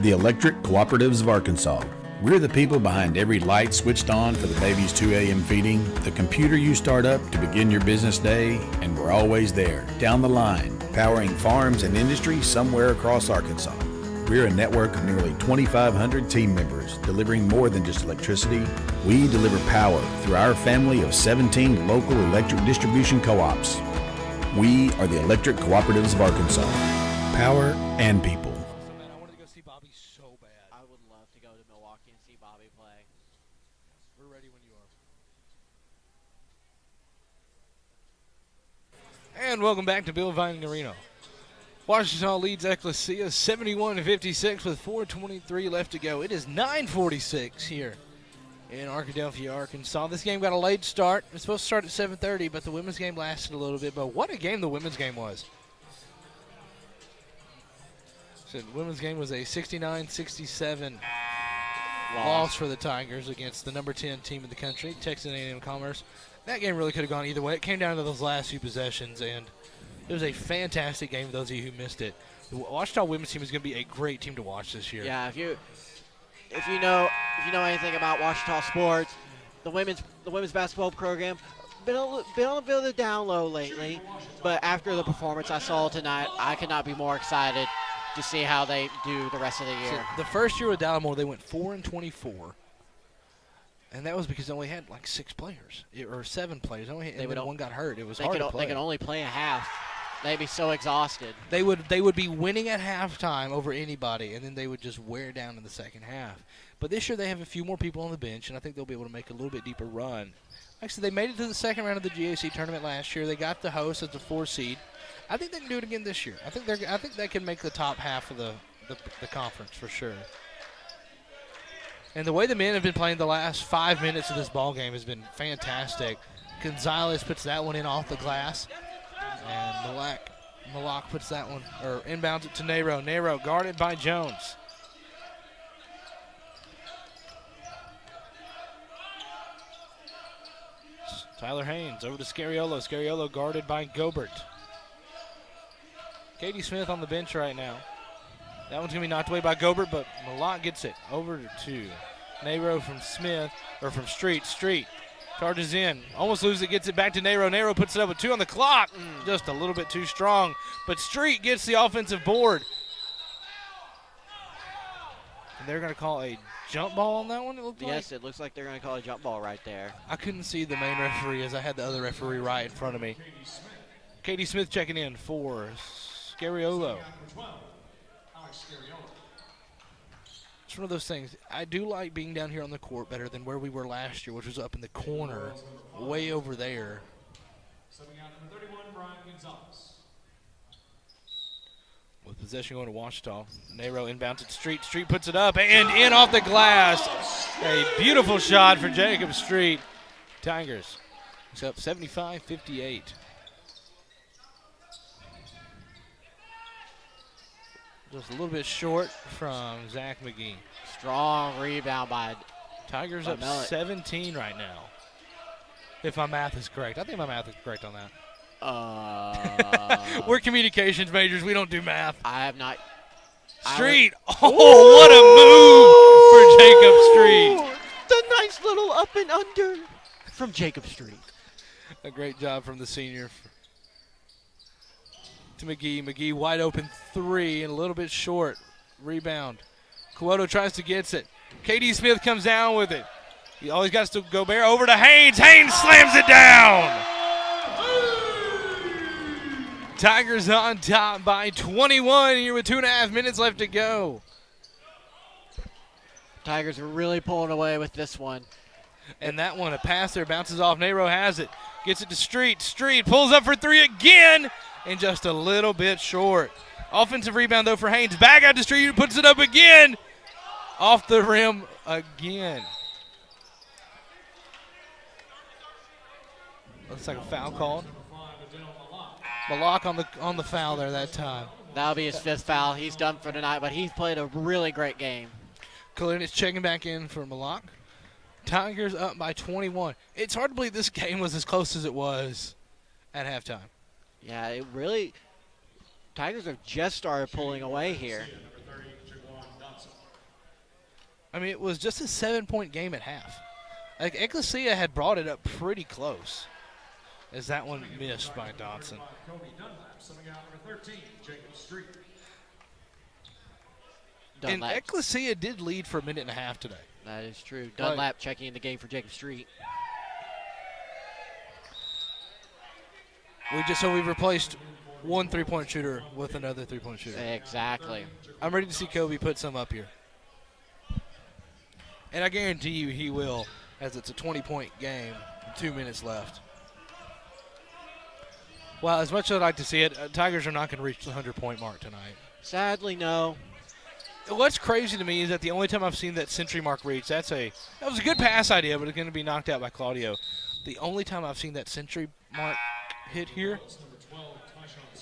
The Electric Cooperatives of Arkansas. We're the people behind every light switched on for the baby's 2 a.m. feeding, the computer you start up to begin your business day, and we're always there, down the line, powering farms and industry somewhere across Arkansas. We're a network of nearly 2,500 team members, delivering more than just electricity. We deliver power through our family of 17 local electric distribution co-ops. We are the Electric Cooperatives of Arkansas. Power and people. I wanted to go see Bobby so bad. I would love to go to Milwaukee and see Bobby play. We're ready when you are. And welcome back to Bill Vining Arena. Ouachita leads Ecclesia 71-56 with 4:23 left to go. It is 9:46 here in Arkadelphia, Arkansas. This game got a late start. It was supposed to start at 7:30, but the women's game lasted a little bit. But what a game the women's game was. So the women's game was a 69-67 loss for the Tigers against the number 10 team in the country, Texas A&M Commerce. That game really could have gone either way. It came down to those last few possessions, and it was a fantastic game for those of you who missed it. The Ouachita women's team is going to be a great team to watch this year. Yeah, if you know anything about Ouachita sports, the women's basketball program been a little bit of the down low lately, but after the performance I saw tonight, I could not be more excited to see how they do the rest of the year. So the first year with Dallimore, they went 4-24. And that was because they only had like 6 players or 7 players. One got hurt. It was hard to play. They could only play a half. They'd be so exhausted. They would be winning at halftime over anybody, and then they would just wear down in the second half. But this year they have a few more people on the bench, and I think they'll be able to make a little bit deeper run. Actually, they made it to the second round of the GAC tournament last year. They got the host as the 4 seed. I think they can do it again this year. I think they can make the top half of the conference for sure. And the way the men have been playing the last 5 minutes of this ball game has been fantastic. Gonzalez puts that one in off the glass. And Malak puts that one, or inbounds it to Nero. Nero guarded by Jones. Tyler Haynes over to Scariolo. Scariolo guarded by Gobert. Katie Smith on the bench right now. That one's going to be knocked away by Gobert, but Malak gets it over to Nero from Street. Street charges in. Almost loses it, gets it back to Nero. Nero puts it up with 2 on the clock. Just a little bit too strong. But Street gets the offensive board. And they're going to call a jump ball on that one, it looked like? Yes, it looks like they're going to call a jump ball right there. I couldn't see the main referee as I had the other referee right in front of me. Katie Smith checking in for Scariolo. It's one of those things. I do like being down here on the court better than where we were last year, which was up in the corner, way over there. With possession going to Ouachita. Nero inbounds at Street. Street puts it up and in off the glass. A beautiful shot for Jacob Street. Tigers. It's up 75-58. Just a little bit short from Zach McGee. Strong rebound by Tigers up Mellett. 17 right now. If my math is correct. I think my math is correct on that. We're communications majors. We don't do math. I have not. Street. Oh, what a move for Jacob Street. The nice little up and under from Jacob Street. A great job from the senior. To McGee. McGee wide open three and a little bit short. Rebound. Cuoto tries to get it. KD Smith comes down with it. He always got to go bare over to Haynes. Haynes slams it down. Tigers on top by 21 here with 2.5 minutes left to go. Tigers are really pulling away with this one. And that one, a pass there, bounces off. Nero has it. Gets it to Street. Street pulls up for three again, and just a little bit short. Offensive rebound, though, for Haynes. Back out to Street, who puts it up again. Off the rim again. Looks like a foul called. Malak on the foul there that time. That'll be his 5th foul. He's done for tonight, but he's played a really great game. Kalinic checking back in for Malak. Tigers up by 21. It's hard to believe this game was as close as it was at halftime. Yeah, it really – Tigers have just started pulling away here. I mean, it was just a 7-point game at half. Like, Ecclesia had brought it up pretty close as that one missed by Dodson. And Ecclesia did lead for a minute and a half today. That is true. Dunlap checking in the game for Jacob Street. We've replaced one three-point shooter with another three-point shooter. Exactly. I'm ready to see Kobe put some up here. And I guarantee you he will, as it's a 20-point game, 2 minutes left. Well, as much as I'd like to see it, Tigers are not going to reach the 100-point mark tonight. Sadly, no. What's crazy to me is that the only time I've seen that century mark reached, that was a good pass idea, but it's going to be knocked out by Claudio. The only time I've seen that century mark hit here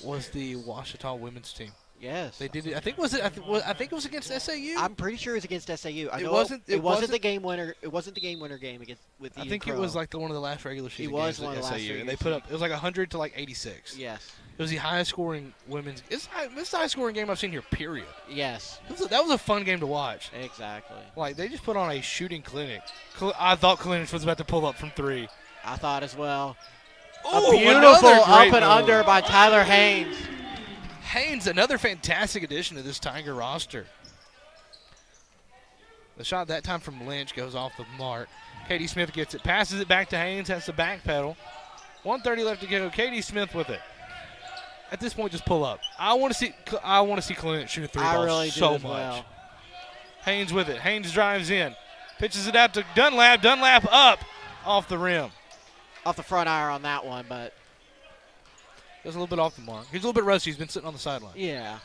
was the Ouachita women's team. Yes. They did it. I think it was against SAU. I'm pretty sure it was against SAU. It wasn't the game winner. It wasn't the game winner game with Eden I think Crow. it was like one of the last regular season games at SAU. And they put up, it was like 100 to like 86. Yes. It was the highest scoring women's. It's the highest scoring game I've seen here, period. Yes. That was a fun game to watch. Exactly. Like, they just put on a shooting clinic. I thought Kalinic was about to pull up from three. I thought as well. Ooh, a beautiful up and under by Tyler Haynes. Haynes, another fantastic addition to this Tiger roster. The shot that time from Lynch goes off the mark. KD Smith gets it, passes it back to Haynes, has to backpedal. 1:30 left to go. KD Smith with it. At this point, just pull up. I want to see Kalinic shoot a three ball really so much. Well. Haynes with it. Haynes drives in, pitches it out to Dunlap. Dunlap up off the rim. Off the front iron on that one, but goes a little bit off the mark. He's a little bit rusty. He's been sitting on the sideline. Yeah.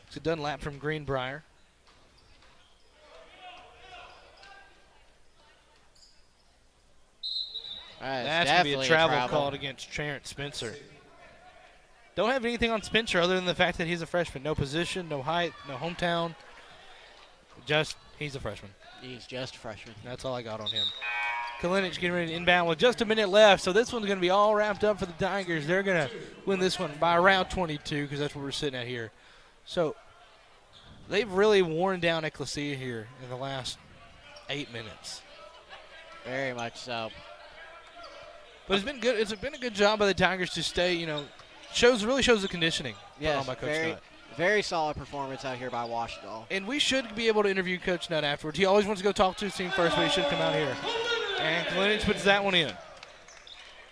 It's a Dunlap from Greenbrier. That's going to be a travel called against Terrence Spencer. Don't have anything on Spencer other than the fact that he's a freshman. No position, no height, no hometown. Just, he's a freshman. He's just a freshman. That's all I got on him. Kalinic getting ready to inbound with just a minute left, so this one's going to be all wrapped up for the Tigers. They're going to win this one by around 22 because that's what we're sitting at here. So they've really worn down Ecclesia here in the last 8 minutes. Very much so. But it's been good. It's been a good job by the Tigers to stay, really shows the conditioning put on by Coach Nutt. Very solid performance out here by Washington. And we should be able to interview Coach Nutt afterwards. He always wants to go talk to his team first, but he should come out here. And Kalinic puts that one in.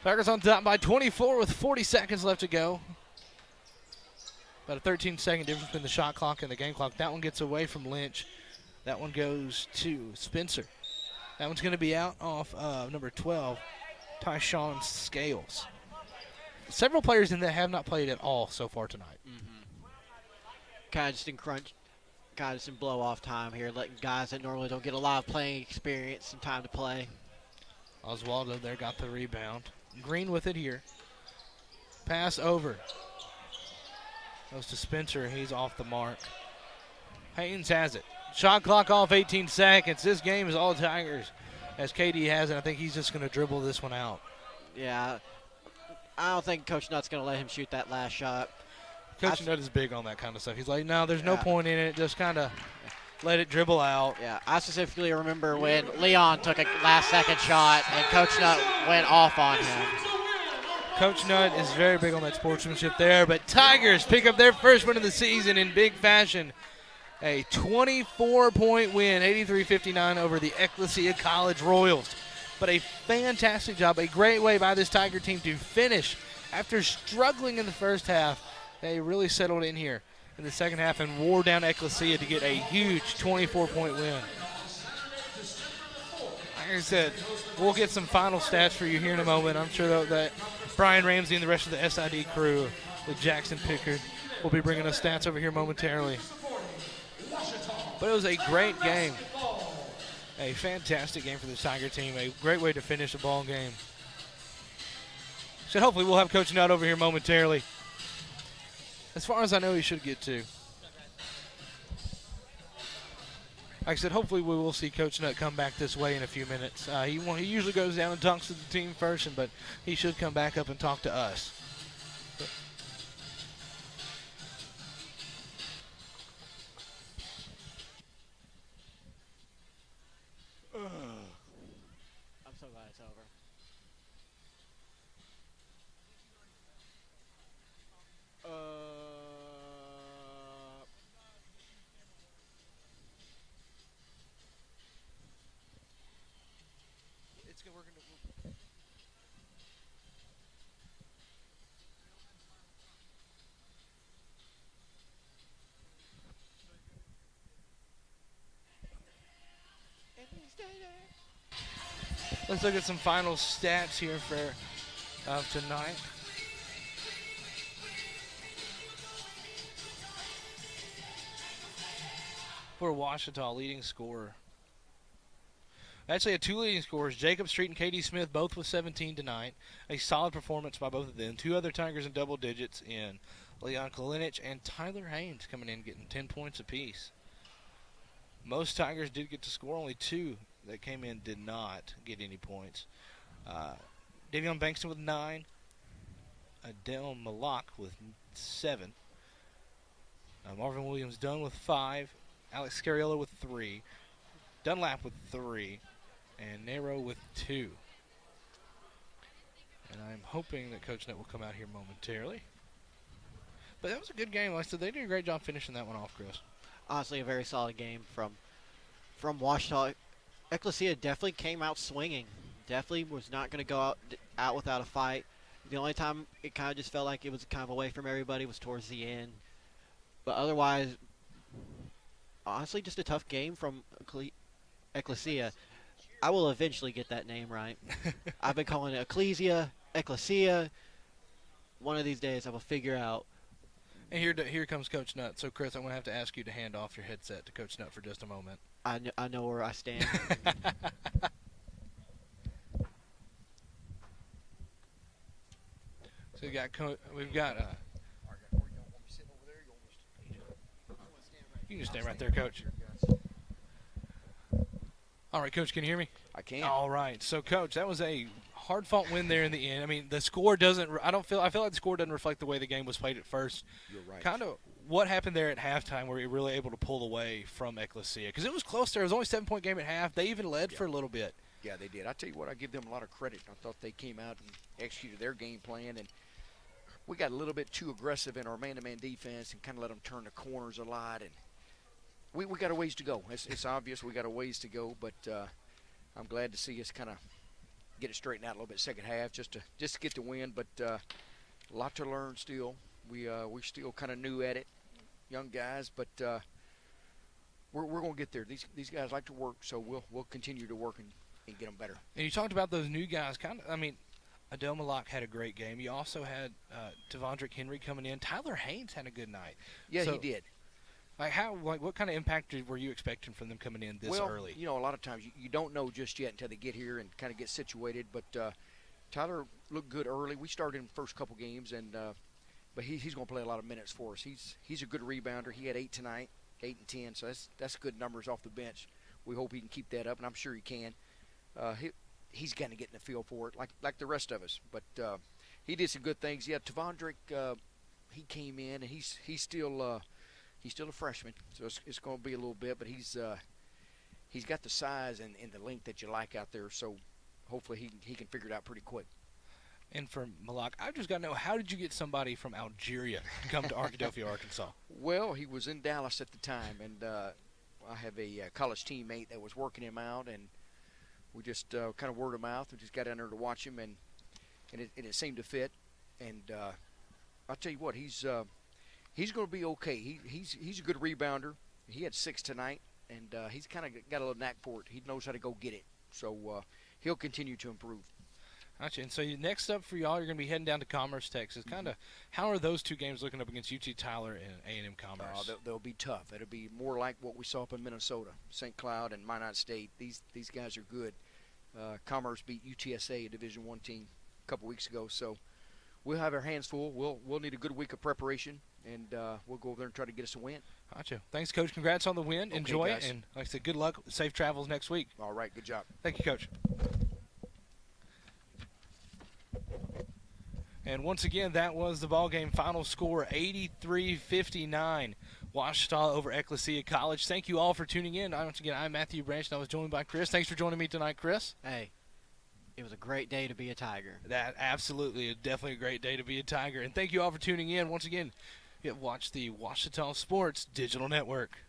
Tigers on top by 24 with 40 seconds left to go. About a 13-second difference between the shot clock and the game clock. That one gets away from Lynch. That one goes to Spencer. That one's going to be out off number 12, Tyshawn Scales. Several players in there have not played at all so far tonight. Kind of just in crunch, kind of just in blow-off time here, letting guys that normally don't get a lot of playing experience some time to play. Oswaldo there got the rebound. Green with it here. Pass over. Goes to Spencer. He's off the mark. Haynes has it. Shot clock off 18 seconds. This game is all Tigers as KD has it. I think he's just going to dribble this one out. Yeah. I don't think Coach Nutt's going to let him shoot that last shot. Coach Nutt is big on that kind of stuff. He's like, no, there's no point in it. Just kind of let it dribble out. Yeah, I specifically remember when Leon took a last-second shot and Coach Nutt went off on him. Coach Nutt is very big on that sportsmanship there, but Tigers pick up their first win of the season in big fashion. A 24-point win, 83-59 over the Ecclesia College Royals. But a fantastic job, a great way by this Tiger team to finish. After struggling in the first half, they really settled in here in the second half and wore down Ecclesia to get a huge 24-point win. Like I said, we'll get some final stats for you here in a moment. I'm sure that Brian Ramsey and the rest of the SID crew with Jackson Pickard will be bringing us stats over here momentarily. But it was a great game. A fantastic game for the Tiger team. A great way to finish a ball game. So hopefully we'll have Coach Nutt over here momentarily. As far as I know, he should get to. Like I said, hopefully we will see Coach Nutt come back this way in a few minutes. He usually goes down and talks to the team first, but he should come back up and talk to us. I'm so glad it's over. It's good working. Let's look at some final stats here for tonight. For Ouachita, leading scorer. Actually, had two leading scorers, Jacob Street and Katie Smith, both with 17 tonight. A solid performance by both of them. Two other Tigers in double digits in Leon Kalinich and Tyler Haynes coming in getting 10 points apiece. Most Tigers did get to score. Only two that came in did not get any points. Davion Bankston with 9. Adele Malak with 7. Marvin Williams Dunn with 5. Alex Scariolo with 3. Dunlap with 3. And Nero with 2. And I'm hoping that Coach Nutt will come out here momentarily. But that was a good game. Like I said, they did a great job finishing that one off, Chris. Honestly, a very solid game from Ouachita. Ecclesia definitely came out swinging. Definitely was not going to go out without a fight. The only time it kind of just felt like it was kind of away from everybody was towards the end. But otherwise, honestly, just a tough game from Ecclesia. I will eventually get that name right. I've been calling it Ecclesia. One of these days I will figure out. And here comes Coach Nutt. So, Chris, I'm going to have to ask you to hand off your headset to Coach Nutt for just a moment. I know where I stand. So we've got you can just stand right there, Coach. All right, Coach, can you hear me? I can. All right. So, Coach, that was a hard-fought win there in the end. I mean, the score doesn't – I feel like the score doesn't reflect the way the game was played at first. You're right. Kind of what happened there at halftime where you were really able to pull away from Ecclesia? Because it was close there. It was only a 7-point game at half. They even led for a little bit. Yeah, they did. I tell you what, I give them a lot of credit. I thought they came out and executed their game plan, and we got a little bit too aggressive in our man-to-man defense and kind of let them turn the corners a lot. And we got a ways to go. It's obvious we got a ways to go, but I'm glad to see us kind of get it straightened out a little bit second half just to get the win. But a lot to learn still. We're still kind of new at it, young guys, but we're going to get there. These guys like to work, so we'll continue to work and get them better. And you talked about those new guys. Adele Malak had a great game. You also had Tavondrick Henry coming in. Tyler Haynes had a good night. Yeah, he did. What kind of impact were you expecting from them coming in this early? You know, a lot of times you don't know just yet until they get here and kind of get situated. But Tyler looked good early. We started in the first couple games, and but he's going to play a lot of minutes for us. He's a good rebounder. He had 8 tonight, 8 and 10, so that's good numbers off the bench. We hope he can keep that up, and I'm sure he can. He's going to get in the feel for it, like the rest of us. But he did some good things. Yeah, Tavondrick, he came in, and he's still He's still a freshman, so it's going to be a little bit, but he's got the size and the length that you like out there, so hopefully he can figure it out pretty quick. And for Malak, I've just got to know, how did you get somebody from Algeria to come to Arkadelphia, Arkansas? Well, he was in Dallas at the time, and I have a college teammate that was working him out, and we just kind of word of mouth. We just got in there to watch him, and it seemed to fit. And I'll tell you what, he's going to be okay. He's a good rebounder. He had 6 tonight, and he's kind of got a little knack for it. He knows how to go get it, so he'll continue to improve. Gotcha. And so next up for y'all, you're going to be heading down to Commerce, Texas. Kind of, how are those two games looking up against UT Tyler and A&M Commerce? They'll be tough. It'll be more like what we saw up in Minnesota, St. Cloud and Minot State. These guys are good. Commerce beat UTSA, a Division I team, a couple weeks ago. So we'll have our hands full. We'll need a good week of preparation, and we'll go over there and try to get us a win. Gotcha. Thanks, Coach. Congrats on the win. Okay, Enjoy guys. it. And like I said, good luck. Safe travels next week. All right. Good job. Thank you, Coach. And once again, that was the ball game. Final score 83-59. Ouachita over Ecclesia College. Thank you all for tuning in. Once again, I'm Matthew Branch, and I was joined by Chris. Thanks for joining me tonight, Chris. Hey, it was a great day to be a Tiger. That absolutely, definitely a great day to be a Tiger. And thank you all for tuning in. Once again, you have watched the Ouachita Sports Digital Network.